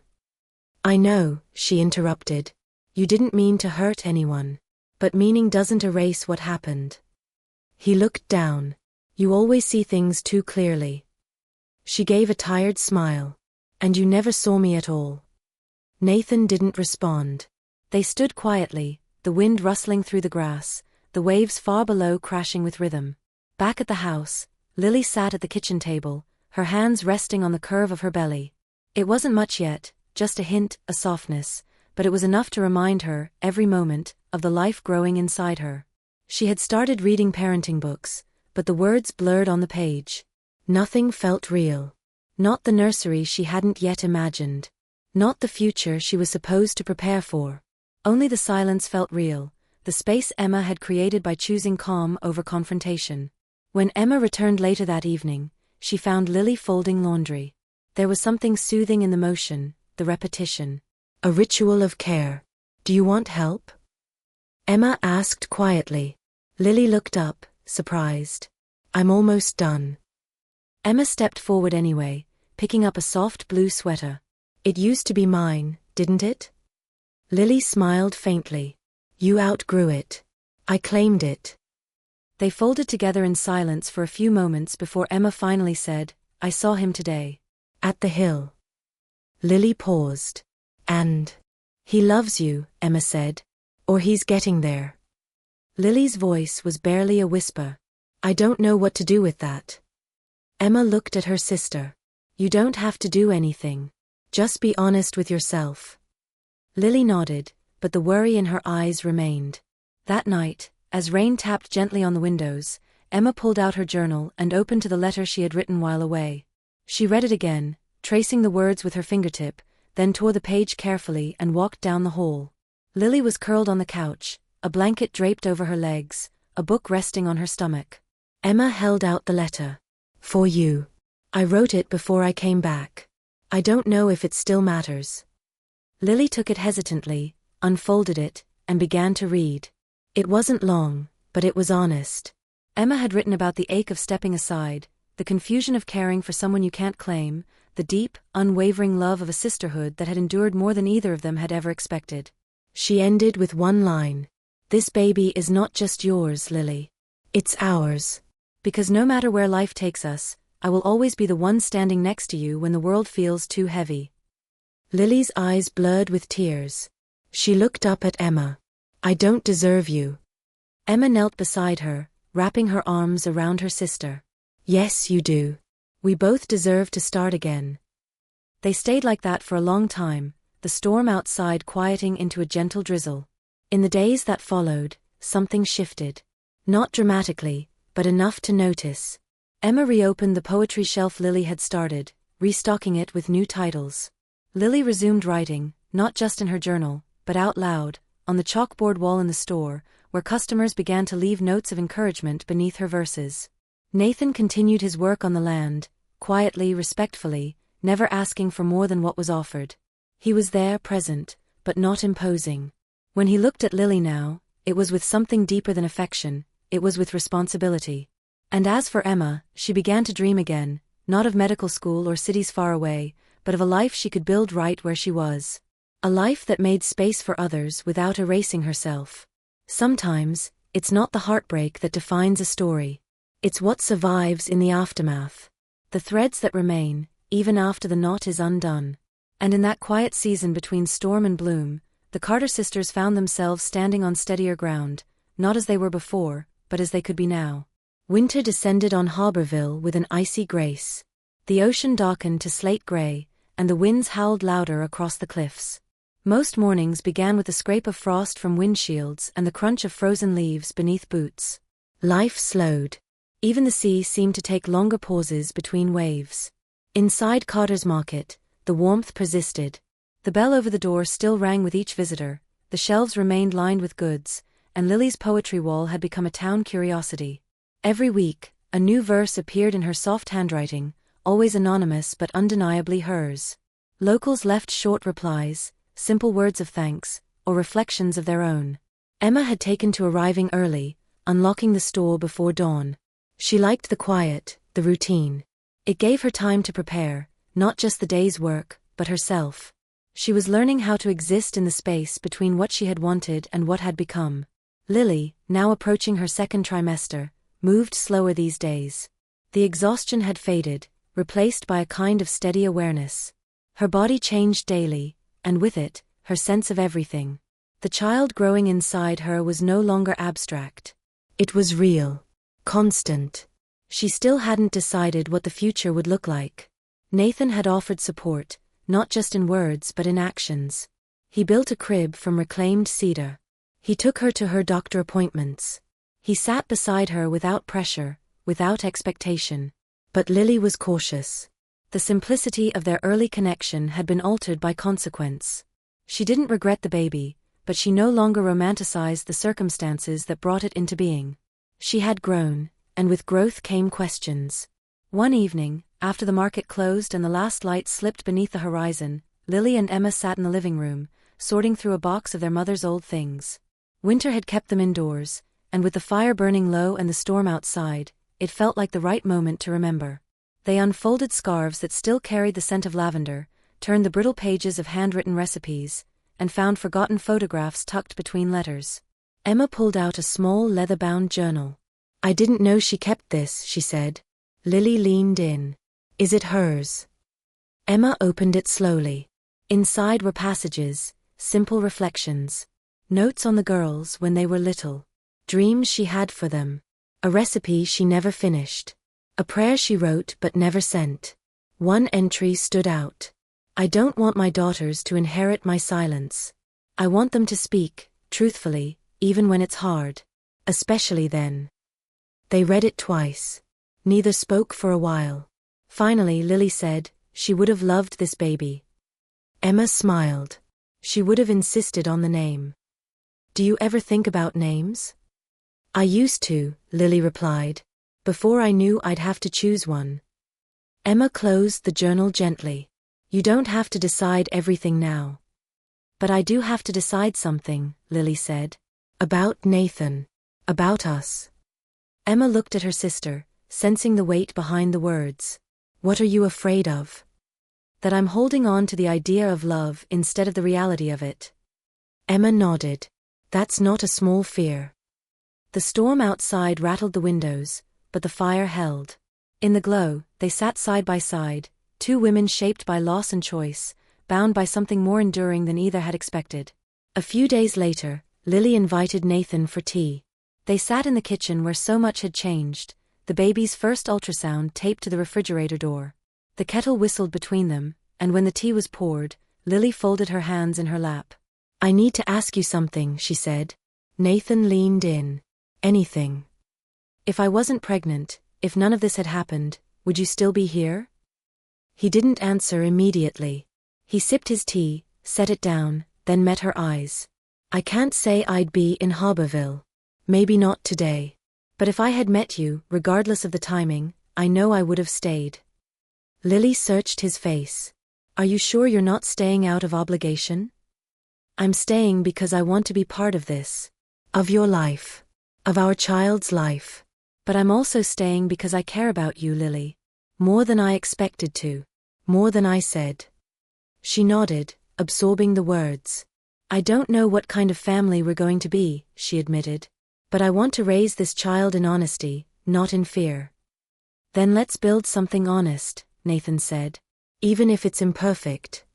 "I know," she interrupted. "You didn't mean to hurt anyone. But meaning doesn't erase what happened." He looked down. "You always see things too clearly." She gave a tired smile. "And you never saw me at all." Nathan didn't respond. They stood quietly, the wind rustling through the grass, the waves far below crashing with rhythm. Back at the house, Lily sat at the kitchen table, her hands resting on the curve of her belly. It wasn't much yet, just a hint, a softness, but it was enough to remind her, every moment, of the life growing inside her. She had started reading parenting books, but the words blurred on the page. Nothing felt real. Not the nursery she hadn't yet imagined. Not the future she was supposed to prepare for. Only the silence felt real, the space Emma had created by choosing calm over confrontation. When Emma returned later that evening, she found Lily folding laundry. There was something soothing in the motion, the repetition. A ritual of care. "Do you want help?" Emma asked quietly. Lily looked up, surprised. "I'm almost done." Emma stepped forward anyway, picking up a soft blue sweater. "It used to be mine, didn't it?" Lily smiled faintly. "You outgrew it. I claimed it." They folded together in silence for a few moments before Emma finally said, "I saw him today. At the hill." Lily paused. "And? He loves you," Emma said. "Or he's getting there." Lily's voice was barely a whisper. "I don't know what to do with that." Emma looked at her sister. "You don't have to do anything. Just be honest with yourself." Lily nodded, but the worry in her eyes remained. That night, as rain tapped gently on the windows, Emma pulled out her journal and opened to the letter she had written while away. She read it again, tracing the words with her fingertip, then tore the page carefully and walked down the hall. Lily was curled on the couch, a blanket draped over her legs, a book resting on her stomach. Emma held out the letter. "For you. I wrote it before I came back. I don't know if it still matters." Lily took it hesitantly, unfolded it, and began to read. It wasn't long, but it was honest. Emma had written about the ache of stepping aside, the confusion of caring for someone you can't claim, the deep, unwavering love of a sisterhood that had endured more than either of them had ever expected. She ended with one line. "This baby is not just yours, Lily. It's ours. Because no matter where life takes us, I will always be the one standing next to you when the world feels too heavy." Lily's eyes blurred with tears. She looked up at Emma. "I don't deserve you." Emma knelt beside her, wrapping her arms around her sister. "Yes, you do. We both deserve to start again." They stayed like that for a long time, the storm outside quieting into a gentle drizzle. In the days that followed, something shifted. Not dramatically, but enough to notice. Emma reopened the poetry shelf Lily had started, restocking it with new titles. Lily resumed writing, not just in her journal, but out loud, on the chalkboard wall in the store, where customers began to leave notes of encouragement beneath her verses. Nathan continued his work on the land, quietly, respectfully, never asking for more than what was offered. He was there, present, but not imposing. When he looked at Lily now, it was with something deeper than affection, it was with responsibility. And as for Emma, she began to dream again, not of medical school or cities far away, but of a life she could build right where she was. A life that made space for others without erasing herself. Sometimes, it's not the heartbreak that defines a story. It's what survives in the aftermath. The threads that remain, even after the knot is undone. And in that quiet season between storm and bloom, the Carter sisters found themselves standing on steadier ground, not as they were before, but as they could be now. Winter descended on Harborville with an icy grace. The ocean darkened to slate gray, and the winds howled louder across the cliffs. Most mornings began with the scrape of frost from windshields and the crunch of frozen leaves beneath boots. Life slowed. Even the sea seemed to take longer pauses between waves. Inside Carter's Market, the warmth persisted. The bell over the door still rang with each visitor, the shelves remained lined with goods, and Lily's poetry wall had become a town curiosity. Every week, a new verse appeared in her soft handwriting, always anonymous but undeniably hers. Locals left short replies, simple words of thanks, or reflections of their own. Emma had taken to arriving early, unlocking the store before dawn. She liked the quiet, the routine. It gave her time to prepare, not just the day's work, but herself. She was learning how to exist in the space between what she had wanted and what had become. Lily, now approaching her second trimester, moved slower these days. The exhaustion had faded, replaced by a kind of steady awareness. Her body changed daily, and with it, her sense of everything. The child growing inside her was no longer abstract. It was real. Constant. She still hadn't decided what the future would look like. Nathan had offered support, not just in words but in actions. He built a crib from reclaimed cedar. He took her to her doctor appointments. He sat beside her without pressure, without expectation. But Lily was cautious. The simplicity of their early connection had been altered by consequence. She didn't regret the baby, but she no longer romanticized the circumstances that brought it into being. She had grown, and with growth came questions. One evening, after the market closed and the last light slipped beneath the horizon, Lily and Emma sat in the living room, sorting through a box of their mother's old things. Winter had kept them indoors, and with the fire burning low and the storm outside, it felt like the right moment to remember. They unfolded scarves that still carried the scent of lavender, turned the brittle pages of handwritten recipes, and found forgotten photographs tucked between letters. Emma pulled out a small leather-bound journal. "I didn't know she kept this," she said. Lily leaned in. "Is it hers?" Emma opened it slowly. Inside were passages, simple reflections. Notes on the girls when they were little. Dreams she had for them. A recipe she never finished. A prayer she wrote but never sent. One entry stood out. "I don't want my daughters to inherit my silence. I want them to speak, truthfully, even when it's hard. Especially then." They read it twice. Neither spoke for a while. Finally Lily said, "She would have loved this baby." Emma smiled. "She would have insisted on the name." "Do you ever think about names?" "I used to," Lily replied. "Before I knew I'd have to choose one." Emma closed the journal gently. "You don't have to decide everything now." But I do have to decide something, Lily said. About Nathan. About us. Emma looked at her sister, sensing the weight behind the words. What are you afraid of? That I'm holding on to the idea of love instead of the reality of it. Emma nodded. That's not a small fear. The storm outside rattled the windows, but the fire held. In the glow, they sat side by side, two women shaped by loss and choice, bound by something more enduring than either had expected. A few days later, Lily invited Nathan for tea. They sat in the kitchen where so much had changed, the baby's first ultrasound taped to the refrigerator door. The kettle whistled between them, and when the tea was poured, Lily folded her hands in her lap. I need to ask you something, she said. Nathan leaned in. Anything. If I wasn't pregnant, if none of this had happened, would you still be here? He didn't answer immediately. He sipped his tea, set it down, then met her eyes. I can't say I'd be in Harborville. Maybe not today. But if I had met you, regardless of the timing, I know I would have stayed. Lily searched his face. Are you sure you're not staying out of obligation? I'm staying because I want to be part of this. Of your life. Of our child's life. But I'm also staying because I care about you, Lily. More than I expected to. More than I said. She nodded, absorbing the words. I don't know what kind of family we're going to be, she admitted. But I want to raise this child in honesty, not in fear. Then let's build something honest, Nathan said. Even if it's imperfect.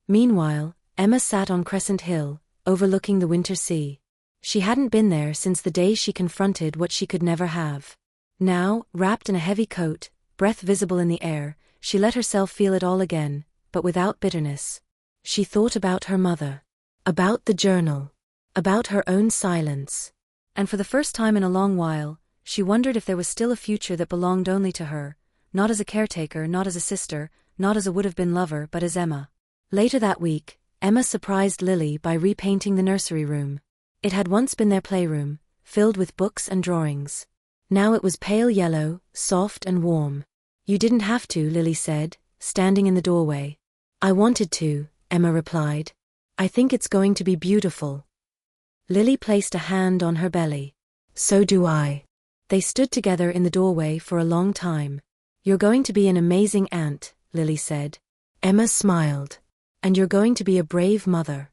Meanwhile, Emma sat on Crescent Hill, overlooking the winter sea. She hadn't been there since the day she confronted what she could never have. Now, wrapped in a heavy coat, breath visible in the air, she let herself feel it all again, but without bitterness. She thought about her mother. About the journal. About her own silence. And for the first time in a long while, she wondered if there was still a future that belonged only to her, not as a caretaker, not as a sister, not as a would-have-been lover, but as Emma. Later that week, Emma surprised Lily by repainting the nursery room. It had once been their playroom, filled with books and drawings. Now it was pale yellow, soft and warm. You didn't have to, Lily said, standing in the doorway. I wanted to, Emma replied. I think it's going to be beautiful. Lily placed a hand on her belly. So do I. They stood together in the doorway for a long time. You're going to be an amazing aunt, Lily said. Emma smiled. And you're going to be a brave mother.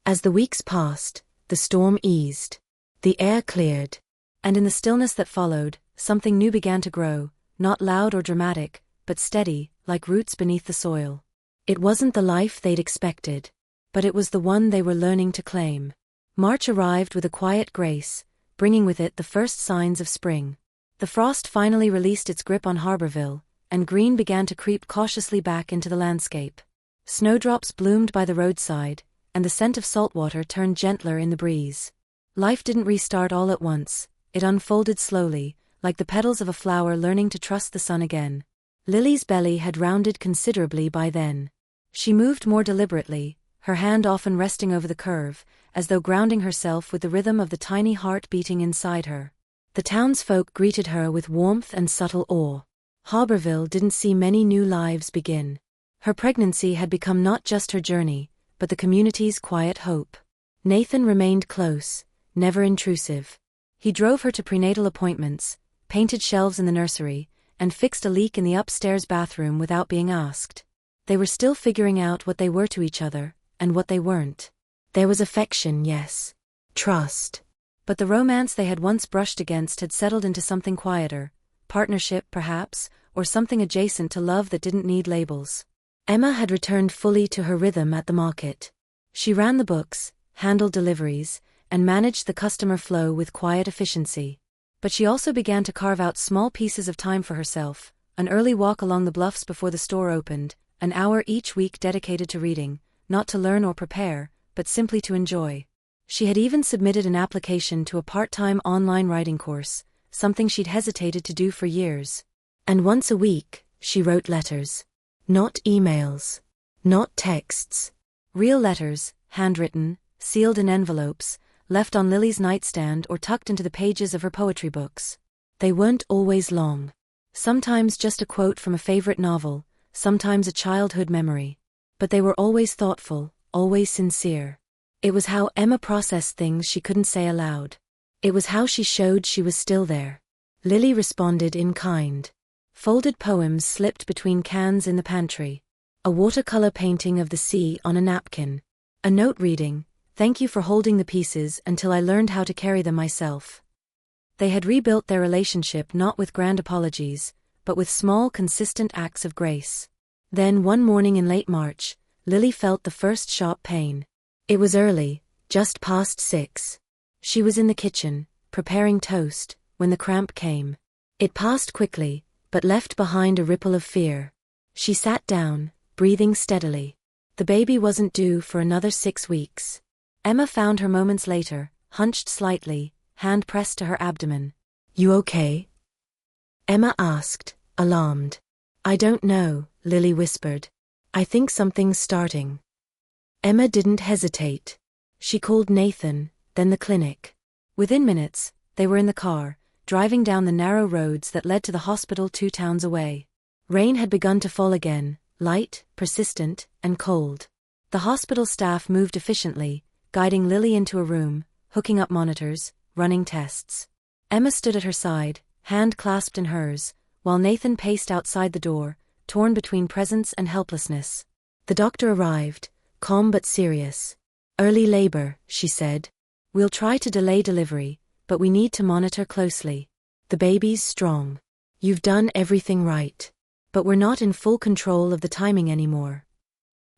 As the weeks passed, the storm eased. The air cleared. And in the stillness that followed, something new began to grow, not loud or dramatic, but steady, like roots beneath the soil. It wasn't the life they'd expected. But it was the one they were learning to claim. March arrived with a quiet grace, bringing with it the first signs of spring. The frost finally released its grip on Harborville, and green began to creep cautiously back into the landscape. Snowdrops bloomed by the roadside, and the scent of saltwater turned gentler in the breeze. Life didn't restart all at once, it unfolded slowly, like the petals of a flower learning to trust the sun again. Lily's belly had rounded considerably by then. She moved more deliberately, her hand often resting over the curve, as though grounding herself with the rhythm of the tiny heart beating inside her. The townsfolk greeted her with warmth and subtle awe. Harborville didn't see many new lives begin. Her pregnancy had become not just her journey, but the community's quiet hope. Nathan remained close, never intrusive. He drove her to prenatal appointments, painted shelves in the nursery, and fixed a leak in the upstairs bathroom without being asked. They were still figuring out what they were to each other, and what they weren't. There was affection, yes. Trust. But the romance they had once brushed against had settled into something quieter, partnership perhaps, or something adjacent to love that didn't need labels. Emma had returned fully to her rhythm at the market. She ran the books, handled deliveries, and managed the customer flow with quiet efficiency. But she also began to carve out small pieces of time for herself, an early walk along the bluffs before the store opened, an hour each week dedicated to reading, not to learn or prepare, but simply to enjoy. She had even submitted an application to a part-time online writing course, something she'd hesitated to do for years. And once a week, she wrote letters. Not emails. Not texts. Real letters, handwritten, sealed in envelopes, left on Lily's nightstand or tucked into the pages of her poetry books. They weren't always long. Sometimes just a quote from a favorite novel, sometimes a childhood memory. But they were always thoughtful, always sincere. It was how Emma processed things she couldn't say aloud. It was how she showed she was still there. Lily responded in kind. Folded poems slipped between cans in the pantry. A watercolor painting of the sea on a napkin. A note reading, "Thank you for holding the pieces until I learned how to carry them myself." They had rebuilt their relationship not with grand apologies, but with small, consistent acts of grace. Then one morning in late March, Lily felt the first sharp pain. It was early, just past 6. She was in the kitchen, preparing toast, when the cramp came. It passed quickly, but left behind a ripple of fear. She sat down, breathing steadily. The baby wasn't due for another 6 weeks. Emma found her moments later, hunched slightly, hand pressed to her abdomen. "You okay?" Emma asked, alarmed. "I don't know," Lily whispered. "I think something's starting." Emma didn't hesitate. She called Nathan, then the clinic. Within minutes, they were in the car, driving down the narrow roads that led to the hospital 2 towns away. Rain had begun to fall again, light, persistent, and cold. The hospital staff moved efficiently, guiding Lily into a room, hooking up monitors, running tests. Emma stood at her side, hand clasped in hers, while Nathan paced outside the door, torn between presence and helplessness. The doctor arrived, calm but serious. "Early labor," she said. "We'll try to delay delivery, but we need to monitor closely. The baby's strong. You've done everything right. But we're not in full control of the timing anymore."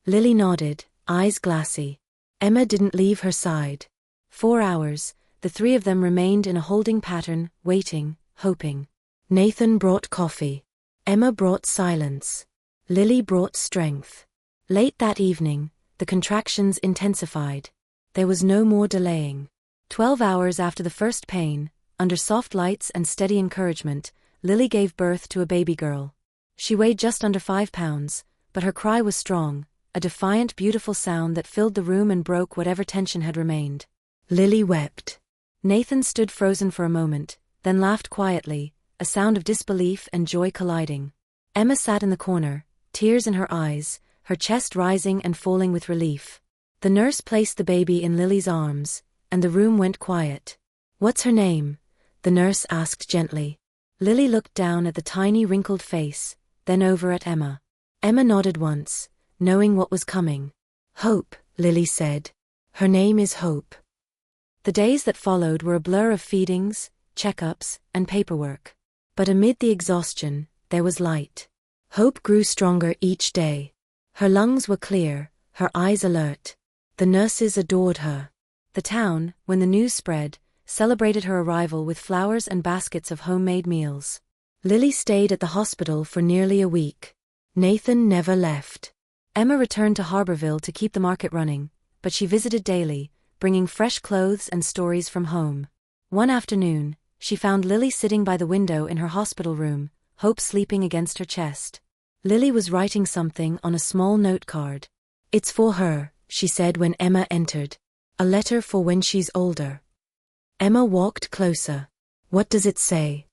Lily nodded, eyes glassy. Emma didn't leave her side. 4 hours, the 3 of them remained in a holding pattern, waiting, hoping. Nathan brought coffee. Emma brought silence. Lily brought strength. Late that evening, the contractions intensified. There was no more delaying. 12 hours after the first pain, under soft lights and steady encouragement, Lily gave birth to a baby girl. She weighed just under 5 pounds, but her cry was strong, a defiant, beautiful sound that filled the room and broke whatever tension had remained. Lily wept. Nathan stood frozen for a moment, then laughed quietly, a sound of disbelief and joy colliding. Emma sat in the corner, tears in her eyes, her chest rising and falling with relief. The nurse placed the baby in Lily's arms, and the room went quiet. "What's her name?" the nurse asked gently. Lily looked down at the tiny wrinkled face, then over at Emma. Emma nodded once, knowing what was coming. "Hope," Lily said. "Her name is Hope." The days that followed were a blur of feedings, checkups, and paperwork. But amid the exhaustion, there was light. Hope grew stronger each day. Her lungs were clear, her eyes alert. The nurses adored her. The town, when the news spread, celebrated her arrival with flowers and baskets of homemade meals. Lily stayed at the hospital for nearly a week. Nathan never left. Emma returned to Harborville to keep the market running, but she visited daily, bringing fresh clothes and stories from home. One afternoon, she found Lily sitting by the window in her hospital room, Hope sleeping against her chest. Lily was writing something on a small note card. "It's for her," she said when Emma entered. "A letter for when she's older." Emma walked closer. "What does it say?"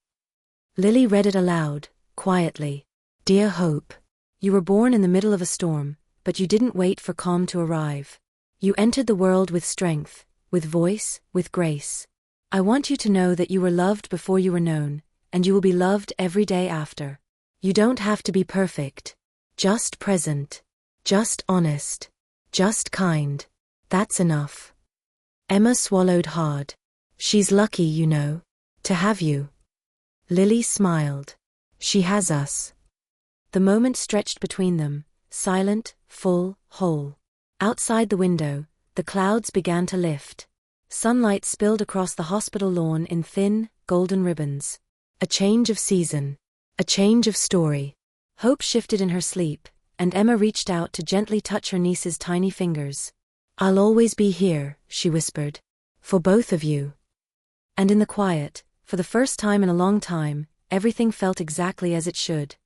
Lily read it aloud, quietly. "Dear Hope, you were born in the middle of a storm, but you didn't wait for calm to arrive. You entered the world with strength, with voice, with grace. I want you to know that you were loved before you were known, and you will be loved every day after. You don't have to be perfect. Just present. Just honest. Just kind. That's enough." Emma swallowed hard. "She's lucky, you know, to have you." Lily smiled. "She has us." The moment stretched between them, silent, full, whole. Outside the window, the clouds began to lift. Sunlight spilled across the hospital lawn in thin, golden ribbons. A change of season. A change of story. Hope shifted in her sleep, and Emma reached out to gently touch her niece's tiny fingers. "I'll always be here," she whispered. "For both of you." And in the quiet, for the first time in a long time, everything felt exactly as it should.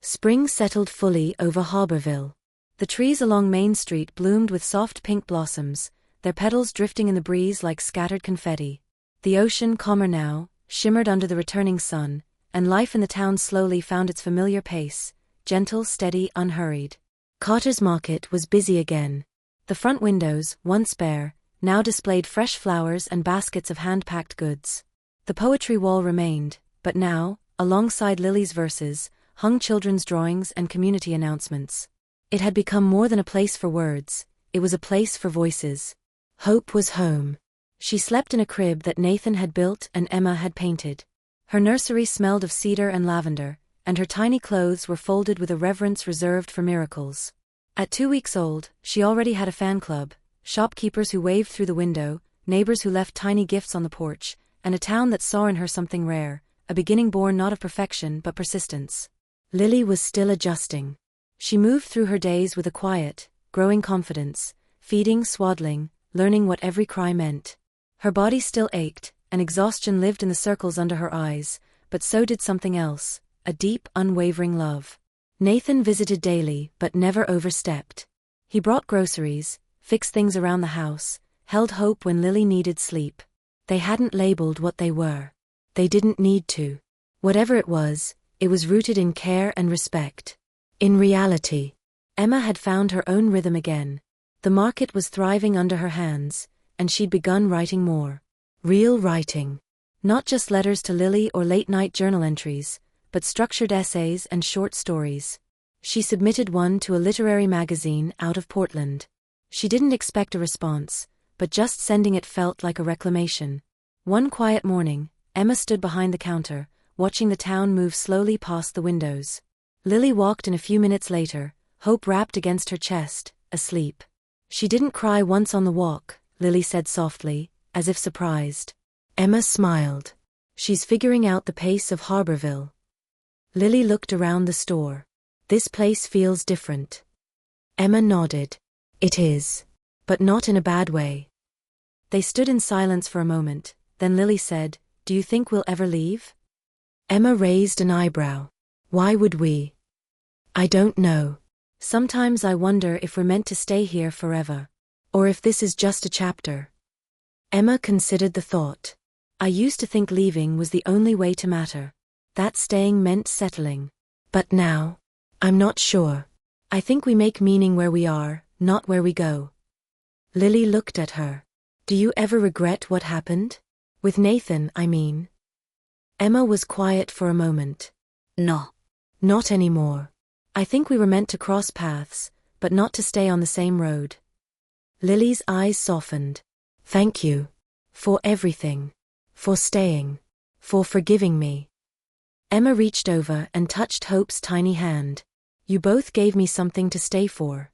Spring settled fully over Harborville. The trees along Main Street bloomed with soft pink blossoms, their petals drifting in the breeze like scattered confetti. The ocean, calmer now, shimmered under the returning sun, and life in the town slowly found its familiar pace, gentle, steady, unhurried. Carter's Market was busy again. The front windows, once bare, now displayed fresh flowers and baskets of hand-packed goods. The poetry wall remained, but now, alongside Lily's verses, hung children's drawings and community announcements. It had become more than a place for words, it was a place for voices. Hope was home. She slept in a crib that Nathan had built and Emma had painted. Her nursery smelled of cedar and lavender, and her tiny clothes were folded with a reverence reserved for miracles. At 2 weeks old, she already had a fan club, shopkeepers who waved through the window, neighbors who left tiny gifts on the porch, and a town that saw in her something rare, a beginning born not of perfection but persistence. Lily was still adjusting. She moved through her days with a quiet, growing confidence, feeding, swaddling, learning what every cry meant. Her body still ached, and exhaustion lived in the circles under her eyes, but so did something else, a deep, unwavering love. Nathan visited daily but never overstepped. He brought groceries, fixed things around the house, held hope when Lily needed sleep. They hadn't labeled what they were. They didn't need to. Whatever it was rooted in care and respect. In reality, Emma had found her own rhythm again. The market was thriving under her hands, and she'd begun writing more. Real writing. Not just letters to Lily or late-night journal entries, but structured essays and short stories. She submitted one to a literary magazine out of Portland. She didn't expect a response, but just sending it felt like a reclamation. One quiet morning, Emma stood behind the counter, watching the town move slowly past the windows. Lily walked in a few minutes later, hope wrapped against her chest, asleep. She didn't cry once on the walk, Lily said softly, as if surprised. Emma smiled. She's figuring out the pace of Harborville. Lily looked around the store. This place feels different. Emma nodded. It is. But not in a bad way. They stood in silence for a moment, then Lily said, "Do you think we'll ever leave?" Emma raised an eyebrow. Why would we? I don't know. Sometimes I wonder if we're meant to stay here forever. Or if this is just a chapter. Emma considered the thought. I used to think leaving was the only way to matter. That staying meant settling. But now, I'm not sure. I think we make meaning where we are, not where we go. Lily looked at her. Do you ever regret what happened? With Nathan, I mean. Emma was quiet for a moment. No. Not anymore. I think we were meant to cross paths, but not to stay on the same road. Lily's eyes softened. Thank you. For everything. For staying. For forgiving me. Emma reached over and touched Hope's tiny hand. You both gave me something to stay for.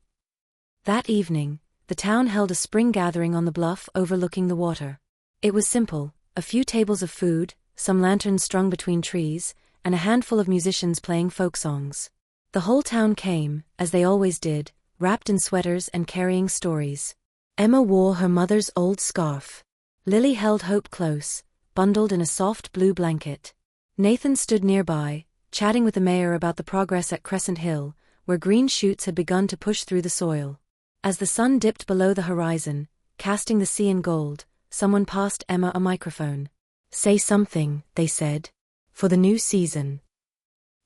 That evening, the town held a spring gathering on the bluff overlooking the water. It was simple, a few tables of food, some lanterns strung between trees, and a handful of musicians playing folk songs. The whole town came, as they always did, wrapped in sweaters and carrying stories. Emma wore her mother's old scarf. Lily held Hope close, bundled in a soft blue blanket. Nathan stood nearby, chatting with the mayor about the progress at Crescent Hill, where green shoots had begun to push through the soil. As the sun dipped below the horizon, casting the sea in gold, someone passed Emma a microphone. Say something, they said. For the new season.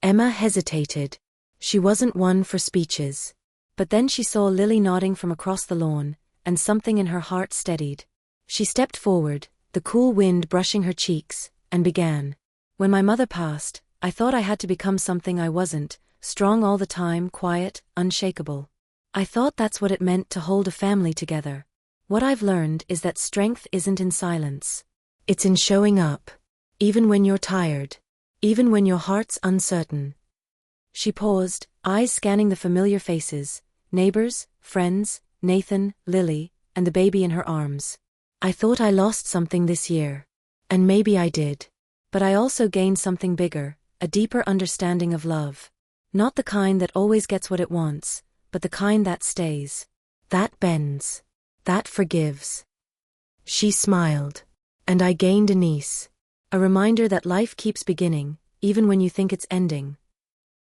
Emma hesitated. She wasn't one for speeches. But then she saw Lily nodding from across the lawn, and something in her heart steadied. She stepped forward, the cool wind brushing her cheeks, and began. When my mother passed, I thought I had to become something I wasn't, strong all the time, quiet, unshakable. I thought that's what it meant to hold a family together. What I've learned is that strength isn't in silence. It's in showing up. Even when you're tired. Even when your heart's uncertain. She paused, eyes scanning the familiar faces, neighbors, friends, Nathan, Lily, and the baby in her arms. I thought I lost something this year. And maybe I did. But I also gained something bigger, a deeper understanding of love. Not the kind that always gets what it wants, but the kind that stays. That bends. That forgives. She smiled. And I gained a niece. A reminder that life keeps beginning, even when you think it's ending.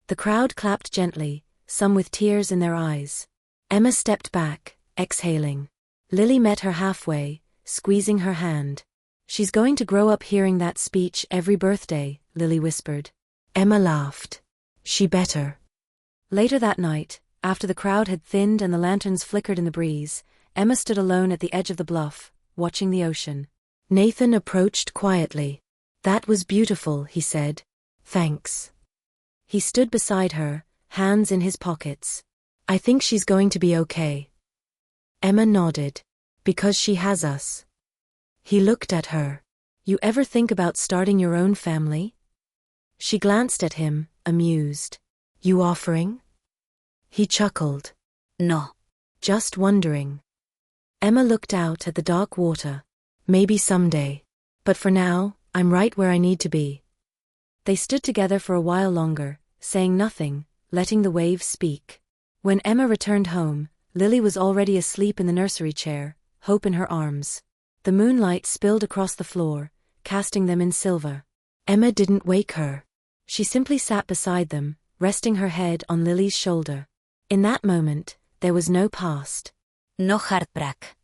The crowd clapped gently, some with tears in their eyes. Emma stepped back, exhaling. Lily met her halfway, squeezing her hand. She's going to grow up hearing that speech every birthday, Lily whispered. Emma laughed. She better. Later that night, after the crowd had thinned and the lanterns flickered in the breeze, Emma stood alone at the edge of the bluff, watching the ocean. Nathan approached quietly. "That was beautiful," he said. "Thanks." He stood beside her, hands in his pockets. "I think she's going to be okay." Emma nodded. "Because she has us." He looked at her. "You ever think about starting your own family?" She glanced at him, amused. "You offering?" He chuckled. No. "Just wondering." Emma looked out at the dark water. "Maybe someday. But for now, I'm right where I need to be." They stood together for a while longer, saying nothing, letting the waves speak. When Emma returned home, Lily was already asleep in the nursery chair, Hope in her arms. The moonlight spilled across the floor, casting them in silver. Emma didn't wake her. She simply sat beside them, resting her head on Lily's shoulder. In that moment, there was no past. No heartbreak.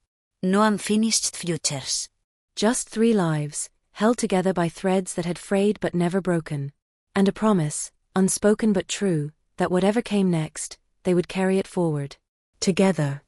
No unfinished futures. Just 3 lives, held together by threads that had frayed but never broken. And a promise, unspoken but true, that whatever came next, they would carry it forward. Together.